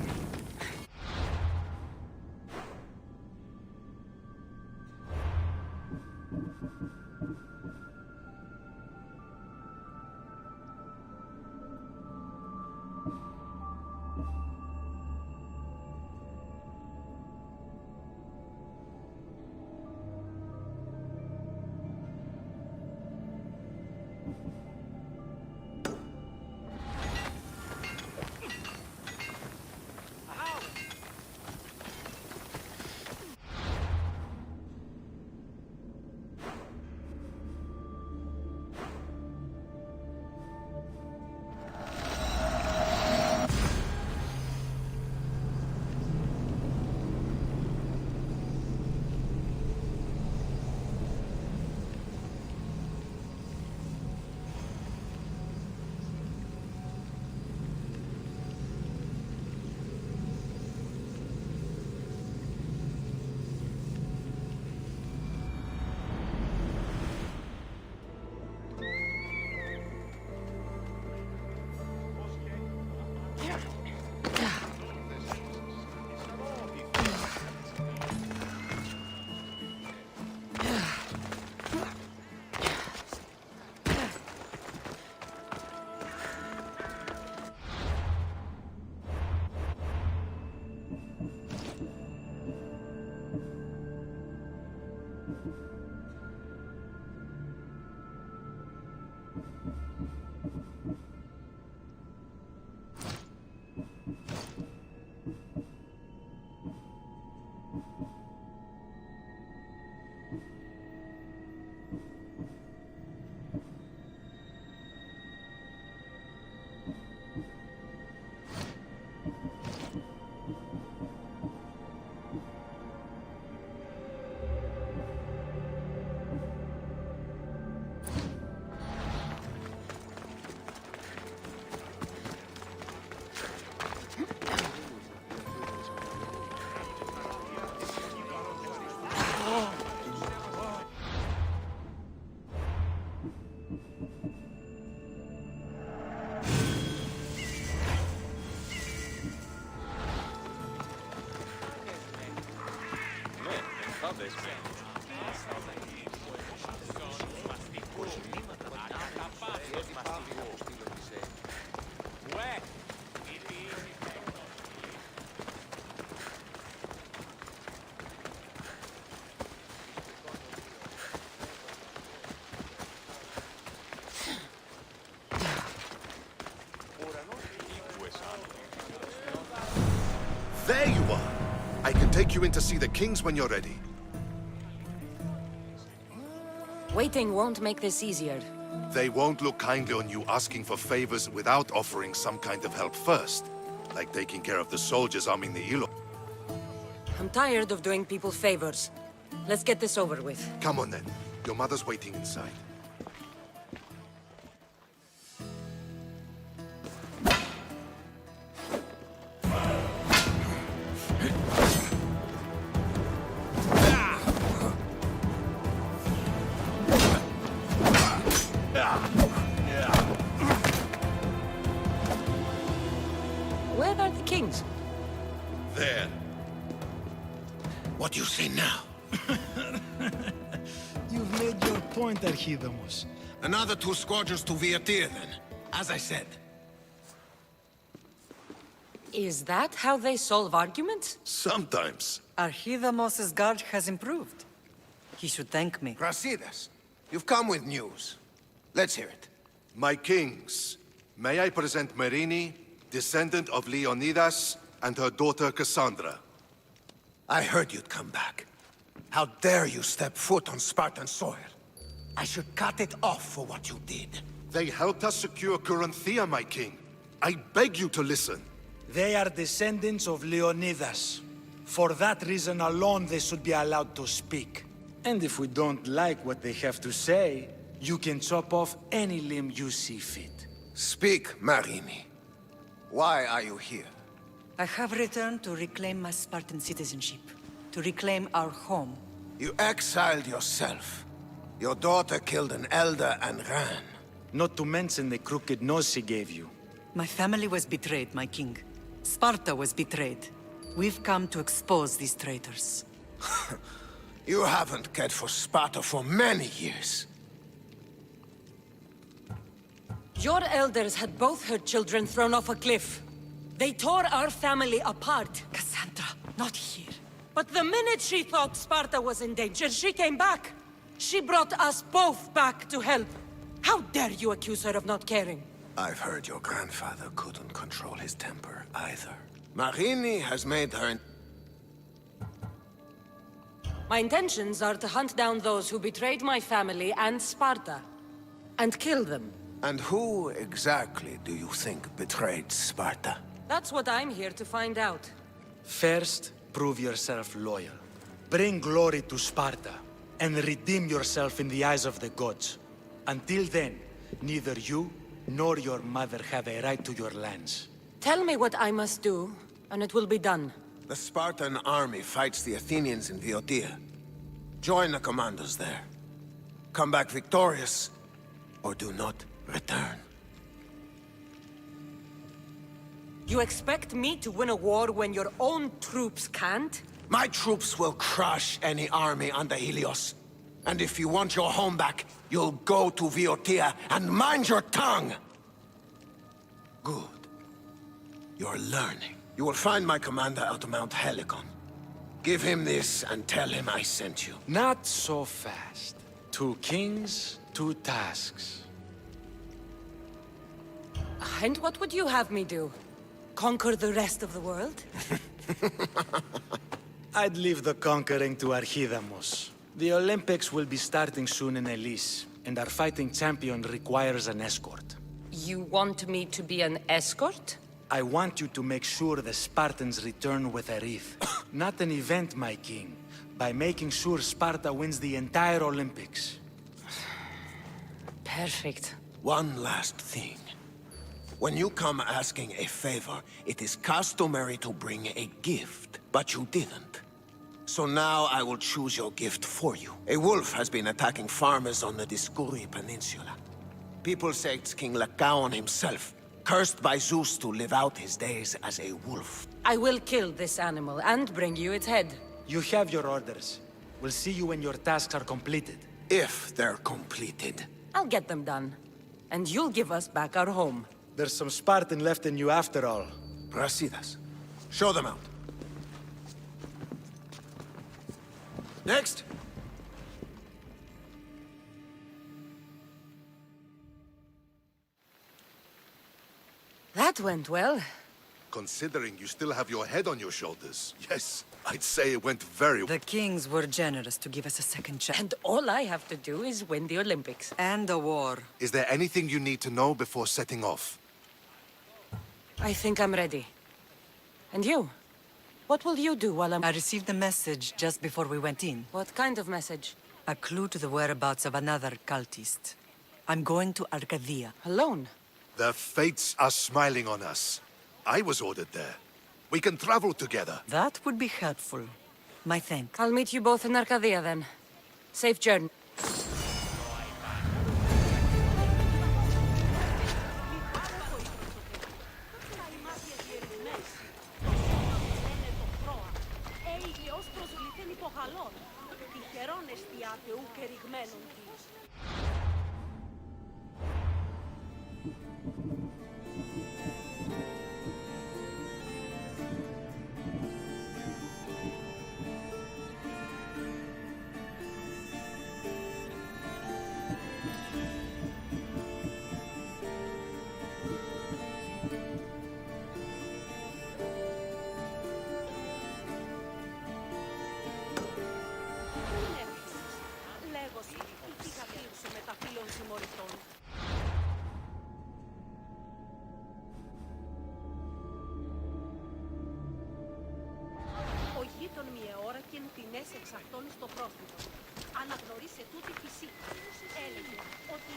[SPEAKER 6] There you are. I can take you in to see the kings when you're ready.
[SPEAKER 1] Waiting won't make this easier.
[SPEAKER 6] They won't look kindly on you asking for favors without offering some kind of help first. Like taking care of the soldiers arming the Ilo.
[SPEAKER 1] I'm tired of doing people favors. Let's get this over with.
[SPEAKER 6] Come on then. Your mother's waiting inside.
[SPEAKER 1] Where are the kings?
[SPEAKER 6] There.
[SPEAKER 5] What do you say now?
[SPEAKER 11] You've made your point, Archidamos.
[SPEAKER 5] Another 2 squadrons to Viatir, then. As I said.
[SPEAKER 1] Is that how they solve arguments?
[SPEAKER 6] Sometimes.
[SPEAKER 8] Archidamos's guard has improved. He should thank me.
[SPEAKER 5] Brasidas, you've come with news. Let's hear it.
[SPEAKER 6] My kings, may I present Marini, descendant of Leonidas, and her daughter Cassandra.
[SPEAKER 5] I heard you'd come back. How dare you step foot on Spartan soil? I should cut it off for what you did.
[SPEAKER 6] They helped us secure Corinthia, my king. I beg you to listen.
[SPEAKER 11] They are descendants of Leonidas. For that reason alone, they should be allowed to speak. And if we don't like what they have to say, you can chop off any limb you see fit.
[SPEAKER 5] Speak, Marini. Why are you here?
[SPEAKER 8] I have returned to reclaim my Spartan citizenship, to reclaim our home.
[SPEAKER 5] You exiled yourself. Your daughter killed an elder and ran.
[SPEAKER 11] Not to mention the crooked nose she gave you.
[SPEAKER 8] My family was betrayed, my king. Sparta was betrayed. We've come to expose these traitors.
[SPEAKER 5] You haven't cared for Sparta for many years.
[SPEAKER 1] Your elders had both her children thrown off a cliff. They tore our family apart.
[SPEAKER 8] Cassandra, not here.
[SPEAKER 1] But the minute she thought Sparta was in danger, she came back. She brought us both back to help. How dare you accuse her of not caring?
[SPEAKER 5] I've heard your grandfather couldn't control his temper either. Marini has made her...
[SPEAKER 1] My intentions are to hunt down those who betrayed my family and Sparta, and kill them.
[SPEAKER 5] And who exactly do you think betrayed Sparta?
[SPEAKER 1] That's what I'm here to find out.
[SPEAKER 11] First, prove yourself loyal. Bring glory to Sparta, and redeem yourself in the eyes of the gods. Until then, neither you nor your mother have a right to your lands.
[SPEAKER 1] Tell me what I must do, and it will be done.
[SPEAKER 5] The Spartan army fights the Athenians in Boeotia. Join the commandos there. Come back victorious, or do not return.
[SPEAKER 1] You expect me to win a war when your own troops can't?
[SPEAKER 5] My troops will crush any army under Helios. And if you want your home back, you'll go to Boeotia and mind your tongue! Good. You're learning. You will find my commander out of Mount Helicon. Give him this and tell him I sent you.
[SPEAKER 11] Not so fast. 2 kings, 2 tasks.
[SPEAKER 1] And what would you have me do? Conquer the rest of the world?
[SPEAKER 11] I'd leave the conquering to Archidamos. The Olympics will be starting soon in Elise, and our fighting champion requires an escort.
[SPEAKER 1] You want me to be an escort?
[SPEAKER 11] I want you to make sure the Spartans return with a wreath. Not an event, my king. By making sure Sparta wins the entire Olympics.
[SPEAKER 1] Perfect.
[SPEAKER 5] One last thing. When you come asking a favor, it is customary to bring a gift, but you didn't. So now I will choose your gift for you. A wolf has been attacking farmers on the Dioscuri Peninsula. People say it's King Lycaon himself, cursed by Zeus to live out his days as a wolf.
[SPEAKER 1] I will kill this animal and bring you its head.
[SPEAKER 11] You have your orders. We'll see you when your tasks are completed.
[SPEAKER 5] If they're completed.
[SPEAKER 1] I'll get them done. And you'll give us back our home.
[SPEAKER 11] There's some Spartan left in you after all.
[SPEAKER 5] Brasidas, show them out. Next!
[SPEAKER 1] That went well.
[SPEAKER 6] Considering you still have your head on your shoulders, yes, I'd say it went very well.
[SPEAKER 8] The kings were generous to give us a second chance.
[SPEAKER 1] And all I have to do is win the Olympics.
[SPEAKER 8] And a war.
[SPEAKER 6] Is there anything you need to know before setting off?
[SPEAKER 1] I think I'm ready. And you? What will you do while
[SPEAKER 8] I received a message just before we went in.
[SPEAKER 1] What kind of message?
[SPEAKER 8] A clue to the whereabouts of another cultist. I'm going to Arcadia.
[SPEAKER 1] Alone?
[SPEAKER 6] The fates are smiling on us. I was ordered there. We can travel together.
[SPEAKER 8] That would be helpful. My thanks.
[SPEAKER 1] I'll meet you both in Arcadia then. Safe journey. εξ αυτών στο πρόσωπο. Αναγνωρίσε τούτη φυσή. Έλεγε ότι...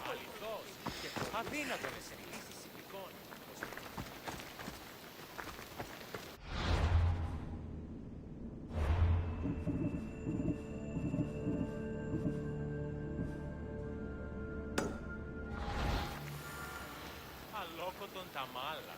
[SPEAKER 10] Αληθώς και αδύνατο να σε λύσεις υλικών. Αλόκοτον τα μάλα.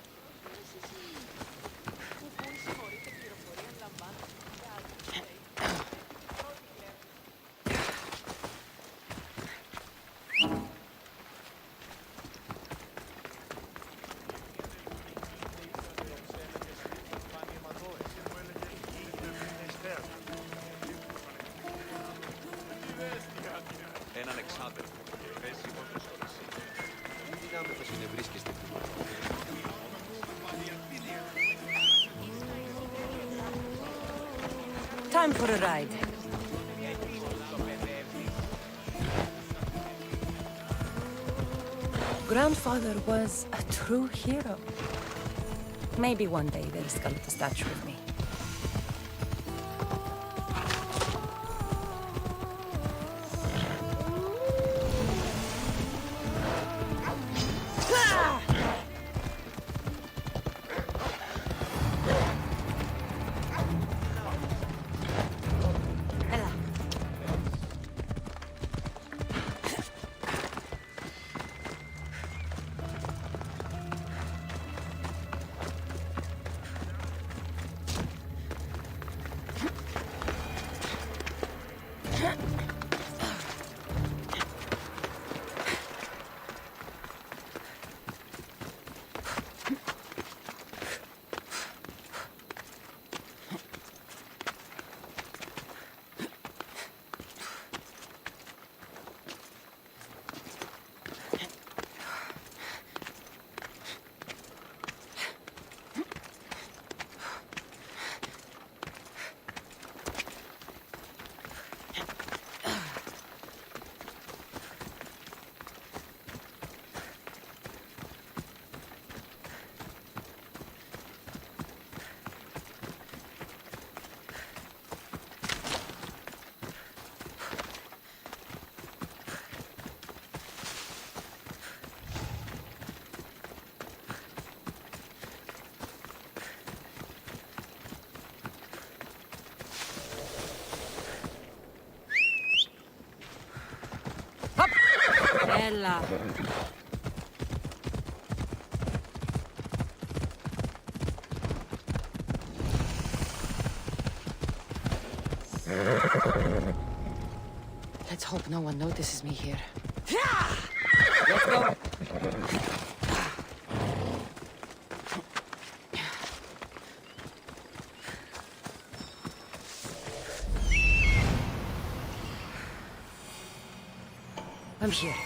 [SPEAKER 12] Έναν εξάδελφο και πέσιμο προς Odyssey. Μην δυνάμε το συνευρίσκεστε.
[SPEAKER 1] Time for a ride. Grandfather was a true hero. Maybe one day they'll sculpt a statue of me.
[SPEAKER 9] Έλα.
[SPEAKER 1] Let's hope no one notices me here. Let's go. I'm here.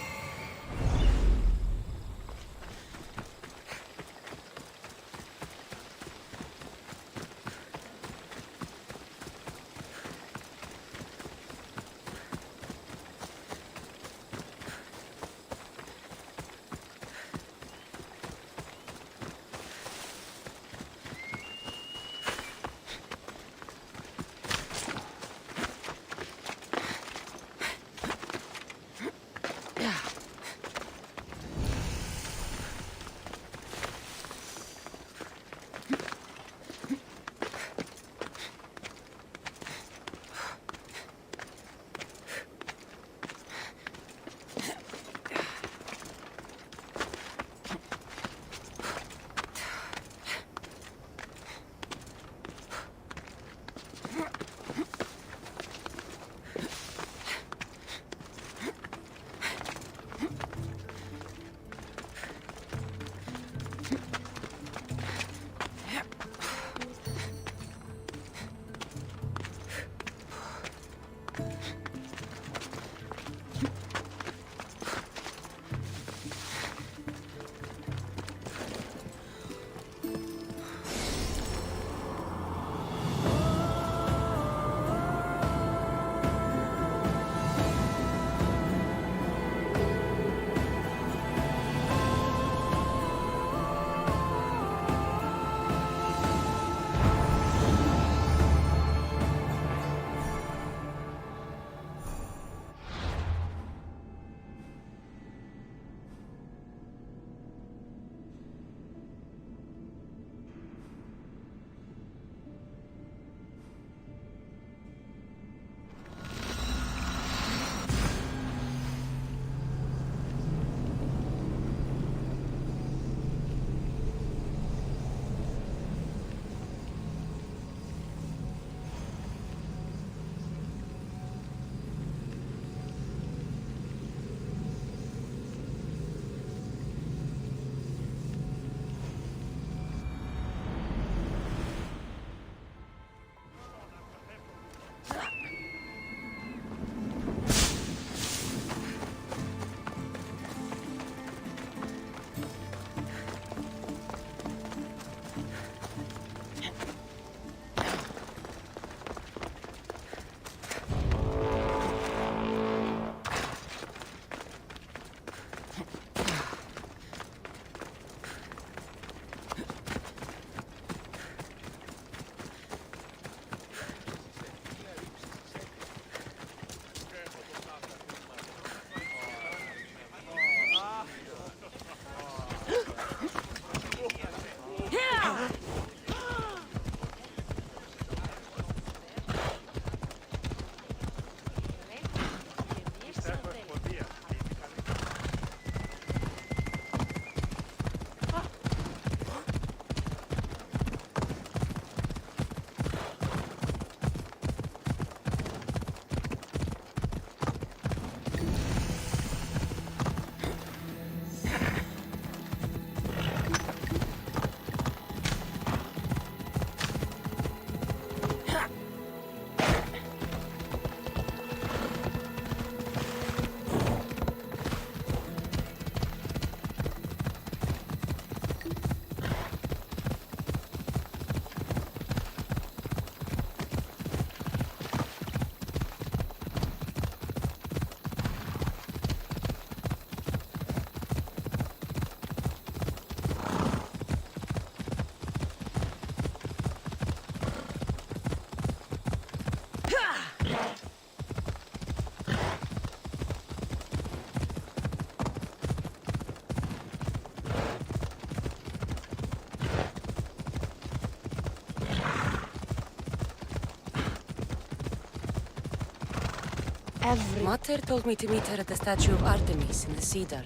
[SPEAKER 9] every...
[SPEAKER 1] Mater told me to meet her at the statue of Artemis in the cedar.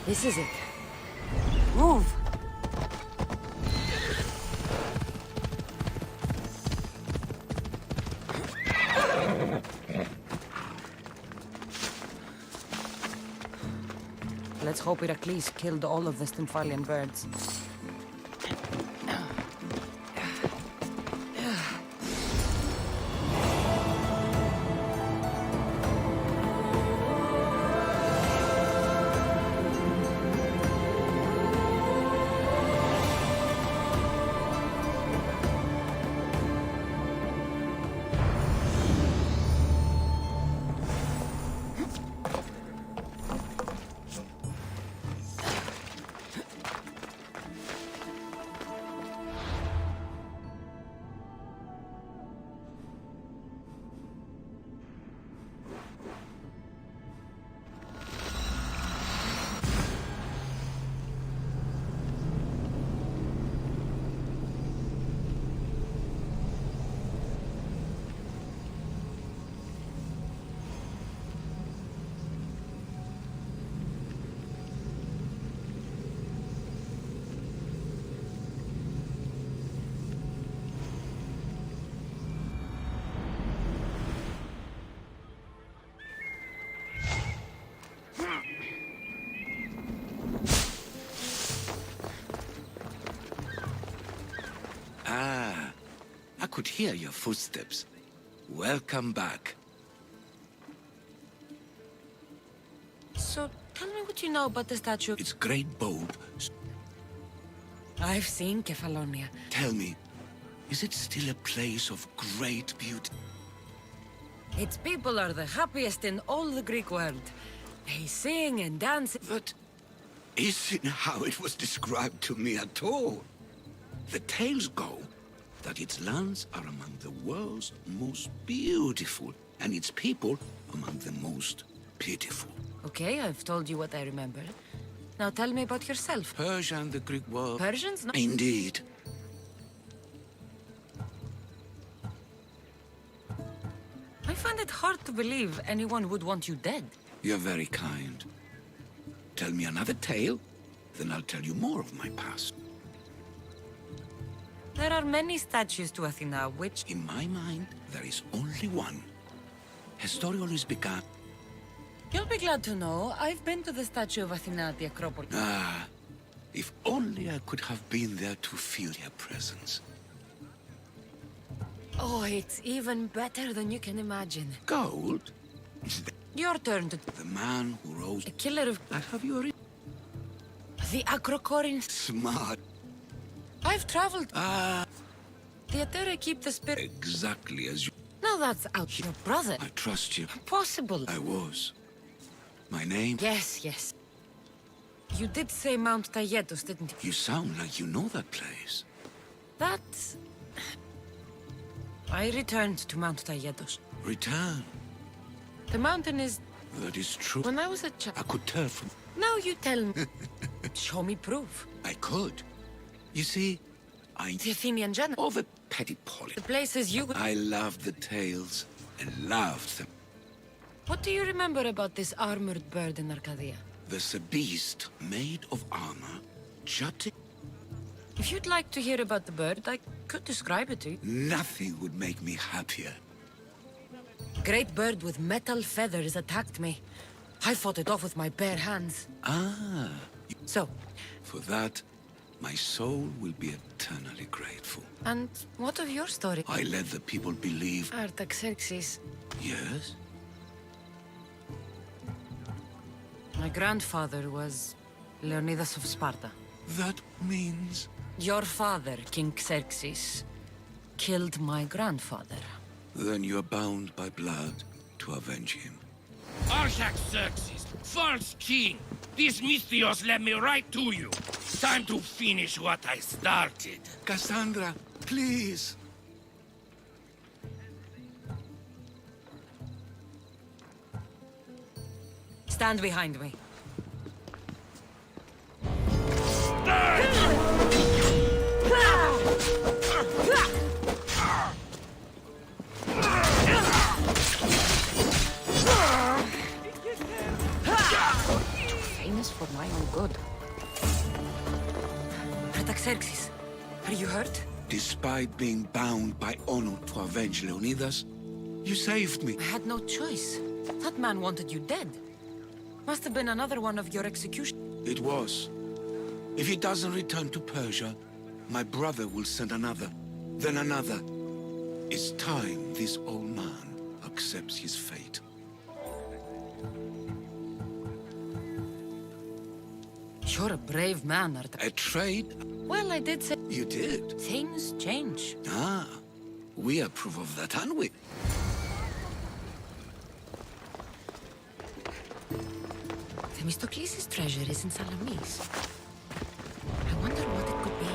[SPEAKER 1] This is it. Move! Let's hope Heracles killed all of the Stymphalian birds.
[SPEAKER 2] I could hear your footsteps. Welcome back.
[SPEAKER 1] So, tell me what you know about the statue.
[SPEAKER 2] It's great bold.
[SPEAKER 1] I've seen Kefalonia.
[SPEAKER 2] Tell me, is it still a place of great beauty?
[SPEAKER 1] Its people are the happiest in all the Greek world. They sing and dance.
[SPEAKER 2] That isn't how it was described to me at all. The tales go that its lands are among the world's most beautiful, and its people among the most pitiful.
[SPEAKER 1] Okay, I've told you what I remember. Now tell me about yourself.
[SPEAKER 2] Persia and the Greek world.
[SPEAKER 1] Persians? No.
[SPEAKER 2] Indeed.
[SPEAKER 1] I find it hard to believe anyone would want you dead.
[SPEAKER 2] You're very kind. Tell me another tale, then I'll tell you more of my past.
[SPEAKER 1] There are many statues to Athena, which...
[SPEAKER 2] In my mind, there is only one. Her story always began...
[SPEAKER 1] You'll be glad to know, I've been to the statue of Athena at the Acropolis.
[SPEAKER 2] Ah, if only I could have been there to feel her presence.
[SPEAKER 1] Oh, it's even better than you can imagine.
[SPEAKER 2] Gold?
[SPEAKER 1] Your turn to...
[SPEAKER 2] The man who rose...
[SPEAKER 1] A killer of...
[SPEAKER 2] I have you already...
[SPEAKER 1] The Acrocorin...
[SPEAKER 2] Smart.
[SPEAKER 1] I've traveled...
[SPEAKER 2] Ah...
[SPEAKER 1] The Atere keep the spirit...
[SPEAKER 2] Exactly as you...
[SPEAKER 1] Now that's out. Your brother.
[SPEAKER 2] I trust you.
[SPEAKER 1] Impossible.
[SPEAKER 2] I was. My name?
[SPEAKER 1] Yes, yes. You did say Mount Taygetos, didn't you?
[SPEAKER 2] You sound like you know that place.
[SPEAKER 1] That's... I returned to Mount Taygetos.
[SPEAKER 2] Return.
[SPEAKER 1] The mountain is...
[SPEAKER 2] That is true.
[SPEAKER 1] When I was a child...
[SPEAKER 2] I could tell from...
[SPEAKER 1] Now you tell me. Show me proof.
[SPEAKER 2] I could. You see,
[SPEAKER 1] The Athenian general.
[SPEAKER 2] All the petty politics.
[SPEAKER 1] The places you...
[SPEAKER 2] I loved the tales and loved them.
[SPEAKER 1] What do you remember about this armored bird in Arcadia?
[SPEAKER 2] There's a beast made of armor, jutting...
[SPEAKER 1] If you'd like to hear about the bird, I could describe it to you.
[SPEAKER 2] Nothing would make me happier.
[SPEAKER 1] Great bird with metal feathers attacked me. I fought it off with my bare hands.
[SPEAKER 2] Ah.
[SPEAKER 1] So?
[SPEAKER 2] For that, my soul will be eternally grateful.
[SPEAKER 1] And what of your story?
[SPEAKER 2] I let the people believe...
[SPEAKER 1] Artaxerxes.
[SPEAKER 2] Yes?
[SPEAKER 1] My grandfather was Leonidas of Sparta.
[SPEAKER 2] That means...
[SPEAKER 1] Your father, King Xerxes, killed my grandfather.
[SPEAKER 2] Then you're bound by blood to avenge him.
[SPEAKER 10] Artaxerxes, false king! These Misthios led me right to you. Time to finish what I started.
[SPEAKER 2] Cassandra, please!
[SPEAKER 1] Stand behind me. Famous for my own good. Artaxerxes, are you hurt?
[SPEAKER 2] Despite being bound by honor to avenge Leonidas, you saved me.
[SPEAKER 1] I had no choice. That man wanted you dead. Must have been another one of your executions.
[SPEAKER 2] It was. If he doesn't return to Persia, my brother will send another, then another. It's time this old man accepts his fate.
[SPEAKER 1] You're a brave man, Artaxerxes.
[SPEAKER 2] A trade?
[SPEAKER 1] Well, I did say...
[SPEAKER 2] You did?
[SPEAKER 1] Things change.
[SPEAKER 2] Ah, we approve of that, aren't we?
[SPEAKER 1] Themistocles' treasure is in Salamis. I wonder what it could be.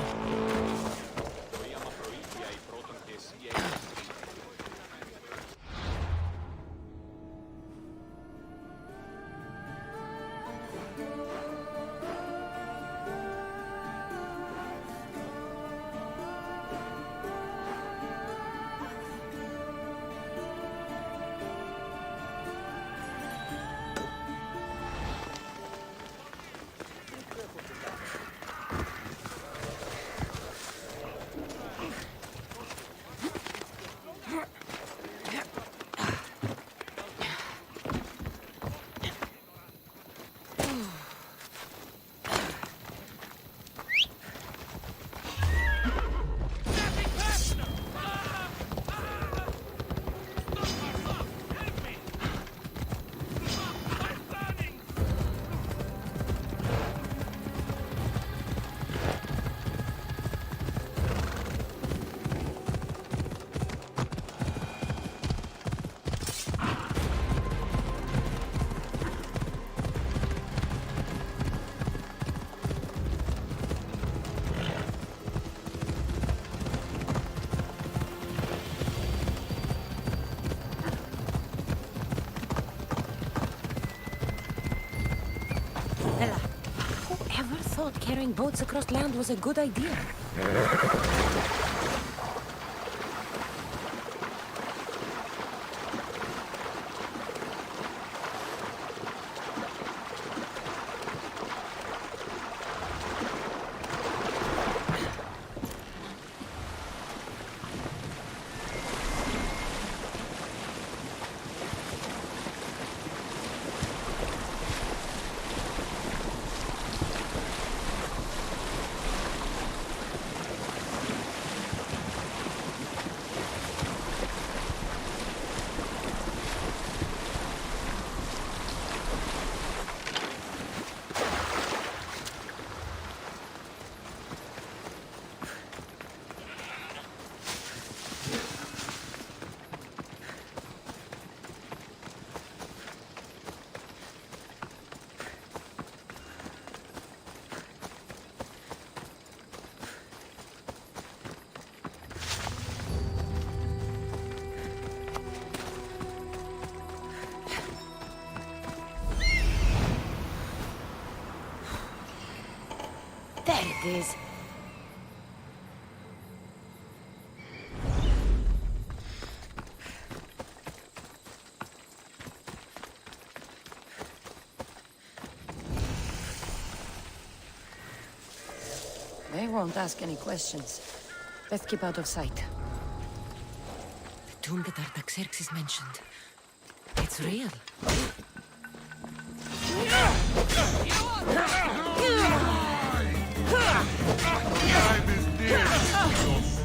[SPEAKER 1] Whoever thought carrying boats across land was a good idea? There it is. They won't ask any questions. Let's keep out of sight. The tomb that Artaxerxes mentioned. It's real.
[SPEAKER 6] Time is near, Mistios.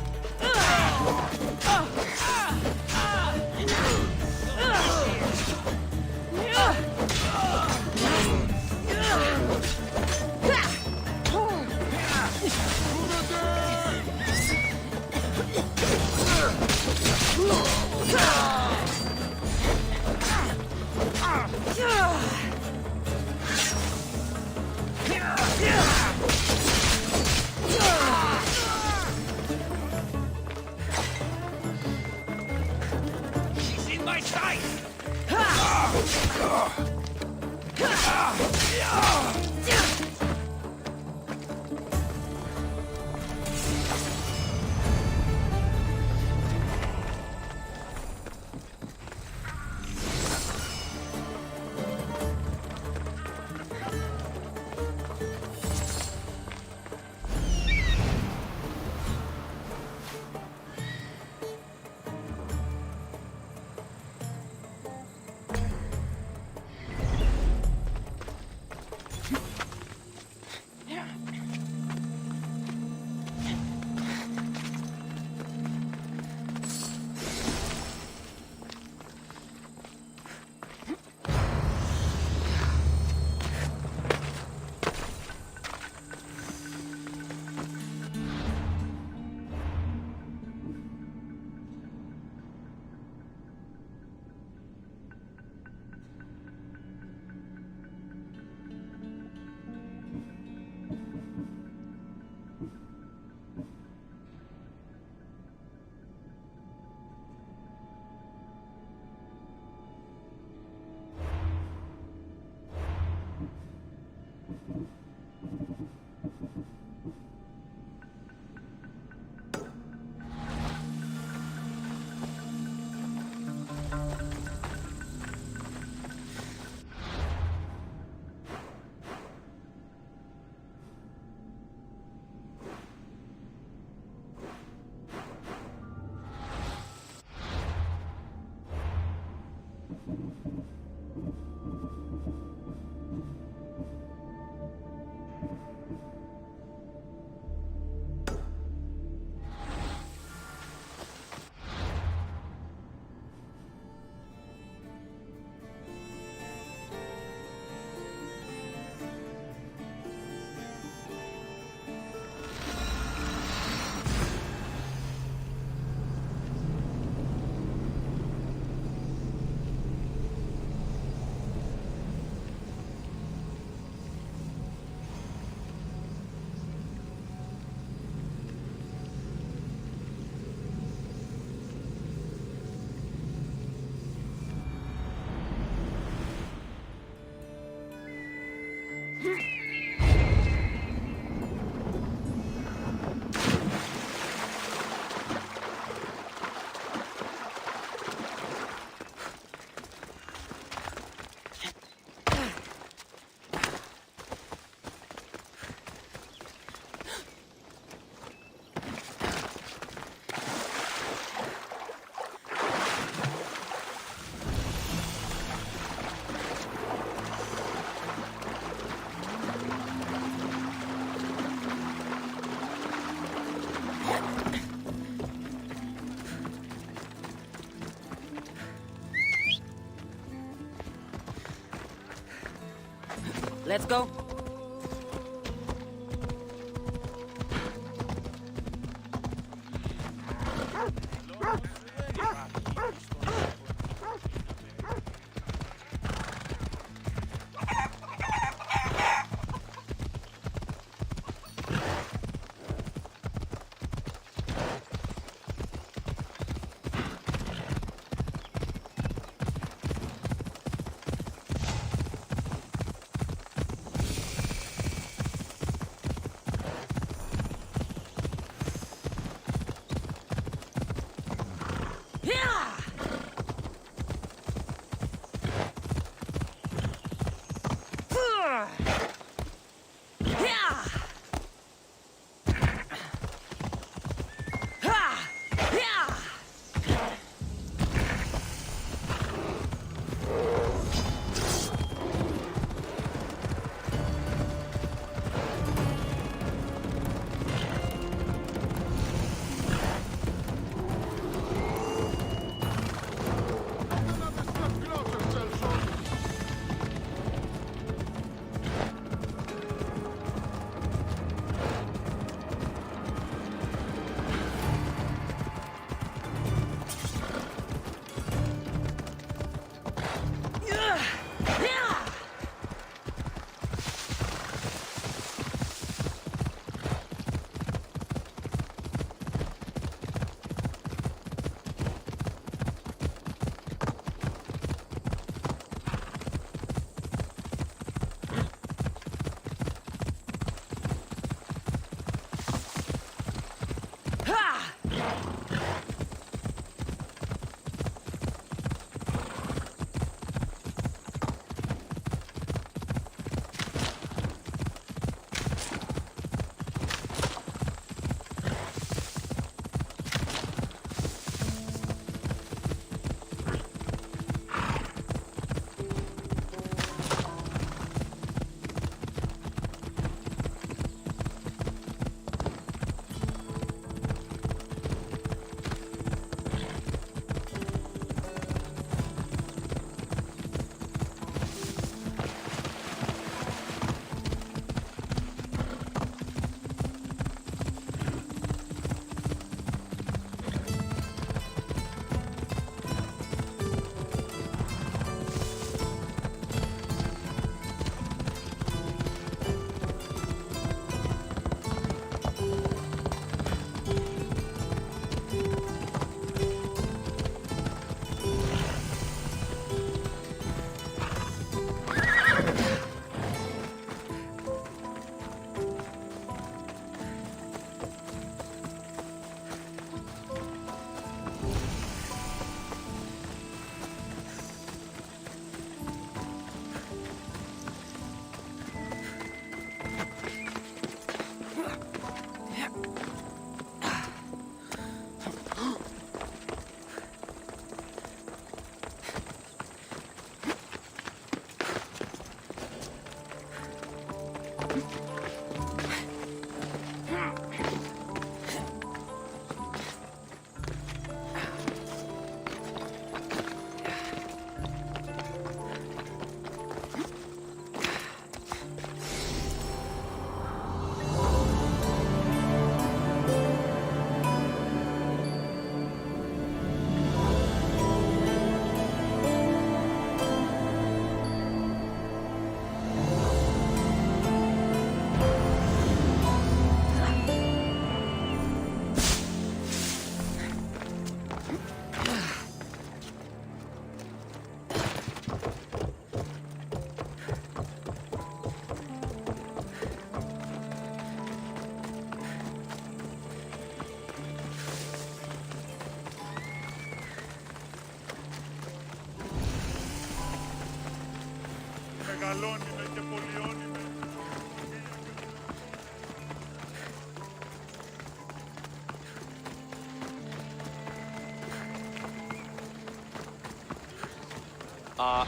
[SPEAKER 10] She's in my sight!
[SPEAKER 1] Let's go.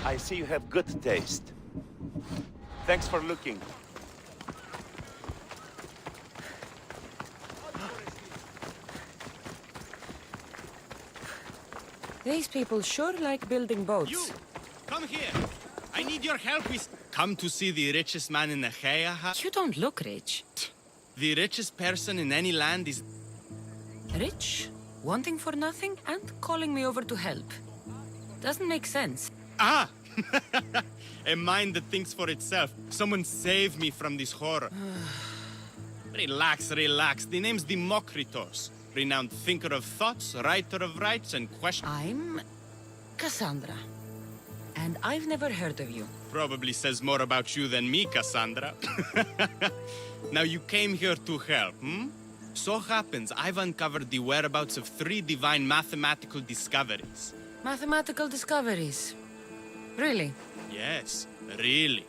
[SPEAKER 13] I see you have good taste. Thanks for looking.
[SPEAKER 1] These people sure like building boats.
[SPEAKER 14] You! Come here! I need your help with... Come to see the richest man in Achaia.
[SPEAKER 1] You don't look rich.
[SPEAKER 14] The richest person in any land is...
[SPEAKER 1] Rich, wanting for nothing, and calling me over to help. Doesn't make sense.
[SPEAKER 14] Ah! A mind that thinks for itself. Someone save me from this horror. Relax, relax. The name's Democritus. Renowned thinker of thoughts, writer of rights, and question...
[SPEAKER 1] I'm... Cassandra. And I've never heard of you.
[SPEAKER 14] Probably says more about you than me, Cassandra. Now you came here to help, hmm? So happens I've uncovered the whereabouts of 3 divine mathematical discoveries.
[SPEAKER 1] Mathematical discoveries? Really?
[SPEAKER 14] Yes, really.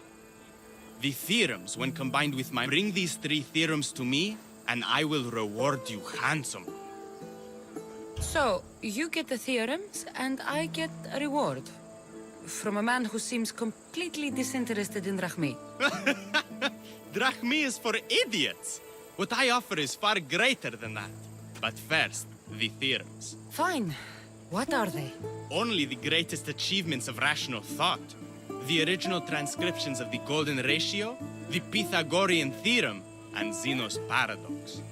[SPEAKER 14] The theorems, when combined with my... Bring these 3 theorems to me, and I will reward you handsomely.
[SPEAKER 1] So, you get the theorems, and I get a reward. From a man who seems completely disinterested in Drachmi.
[SPEAKER 14] Drachmi is for idiots. What I offer is far greater than that. But first, the theorems.
[SPEAKER 1] Fine. What are they?
[SPEAKER 14] Only the greatest achievements of rational thought. The original transcriptions of the Golden Ratio, the Pythagorean Theorem, and Zeno's Paradox.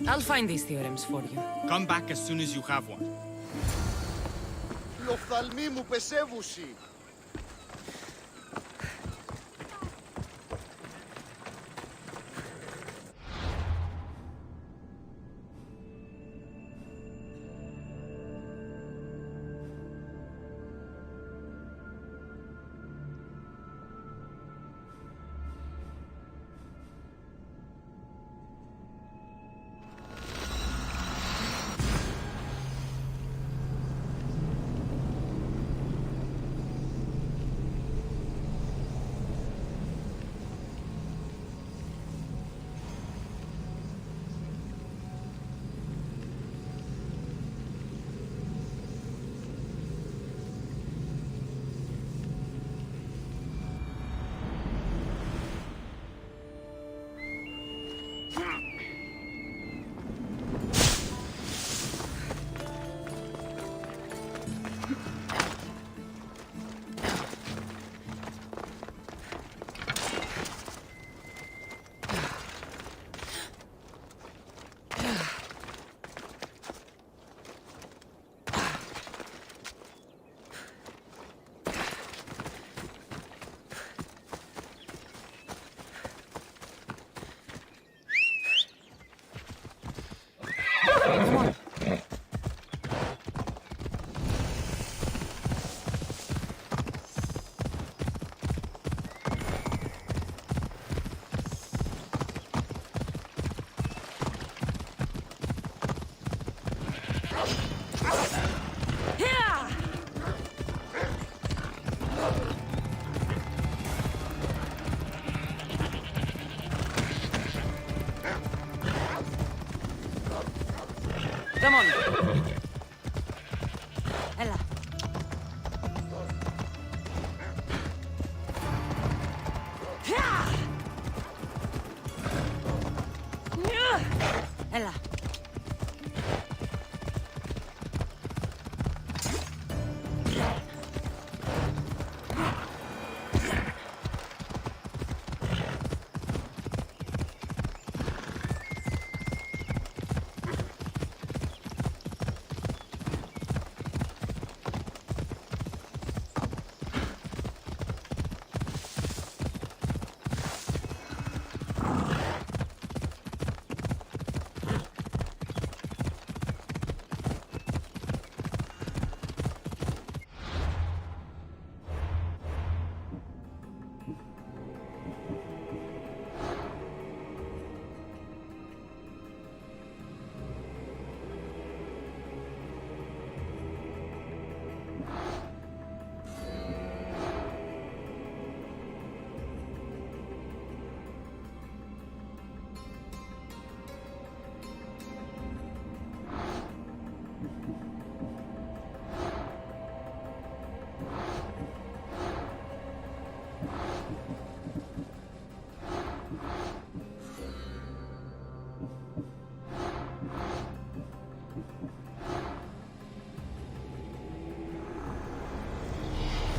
[SPEAKER 1] I'll find these theorems for you.
[SPEAKER 14] Come back as soon as you have one.
[SPEAKER 12] Οι οφθαλμοί μου πεσεύουσι.
[SPEAKER 1] Come on.
[SPEAKER 8] Ella. Ella.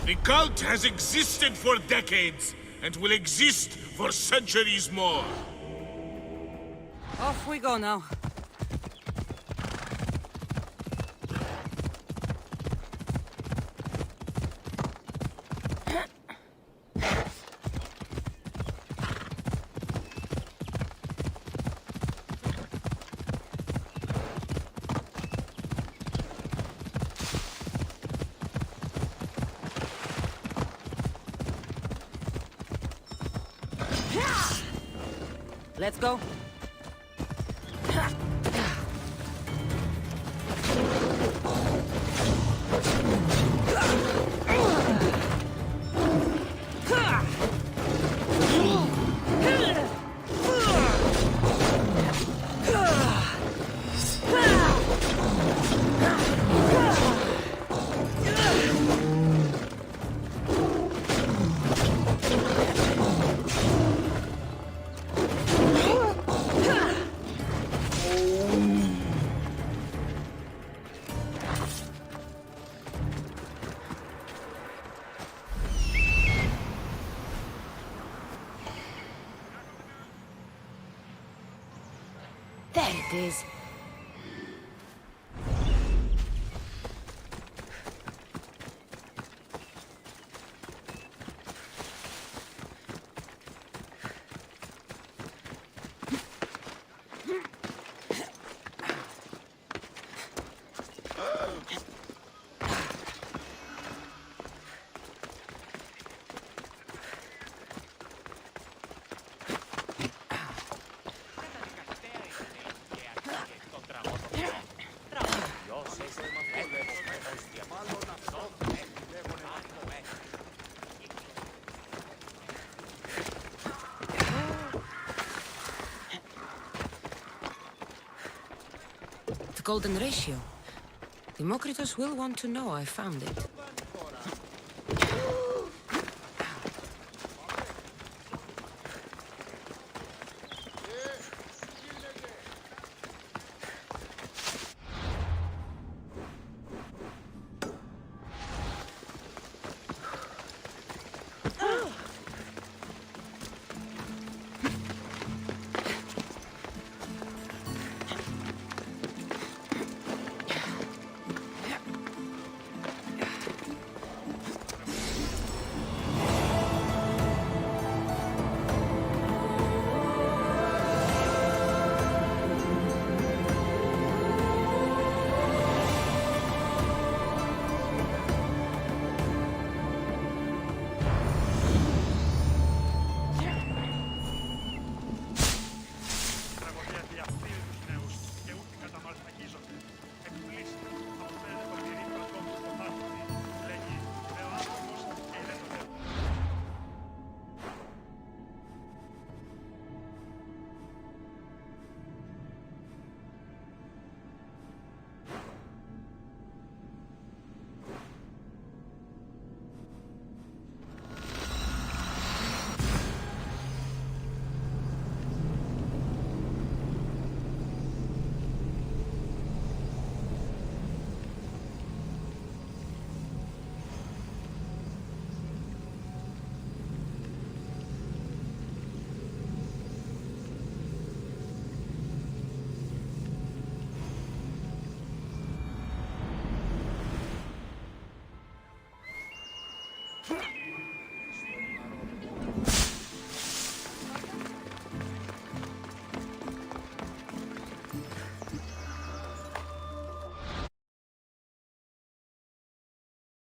[SPEAKER 10] The cult has existed for decades, and will exist for centuries more.
[SPEAKER 8] Off we go now. Let's go.
[SPEAKER 9] There it is.
[SPEAKER 1] The golden ratio. Democritus will want to know I found it.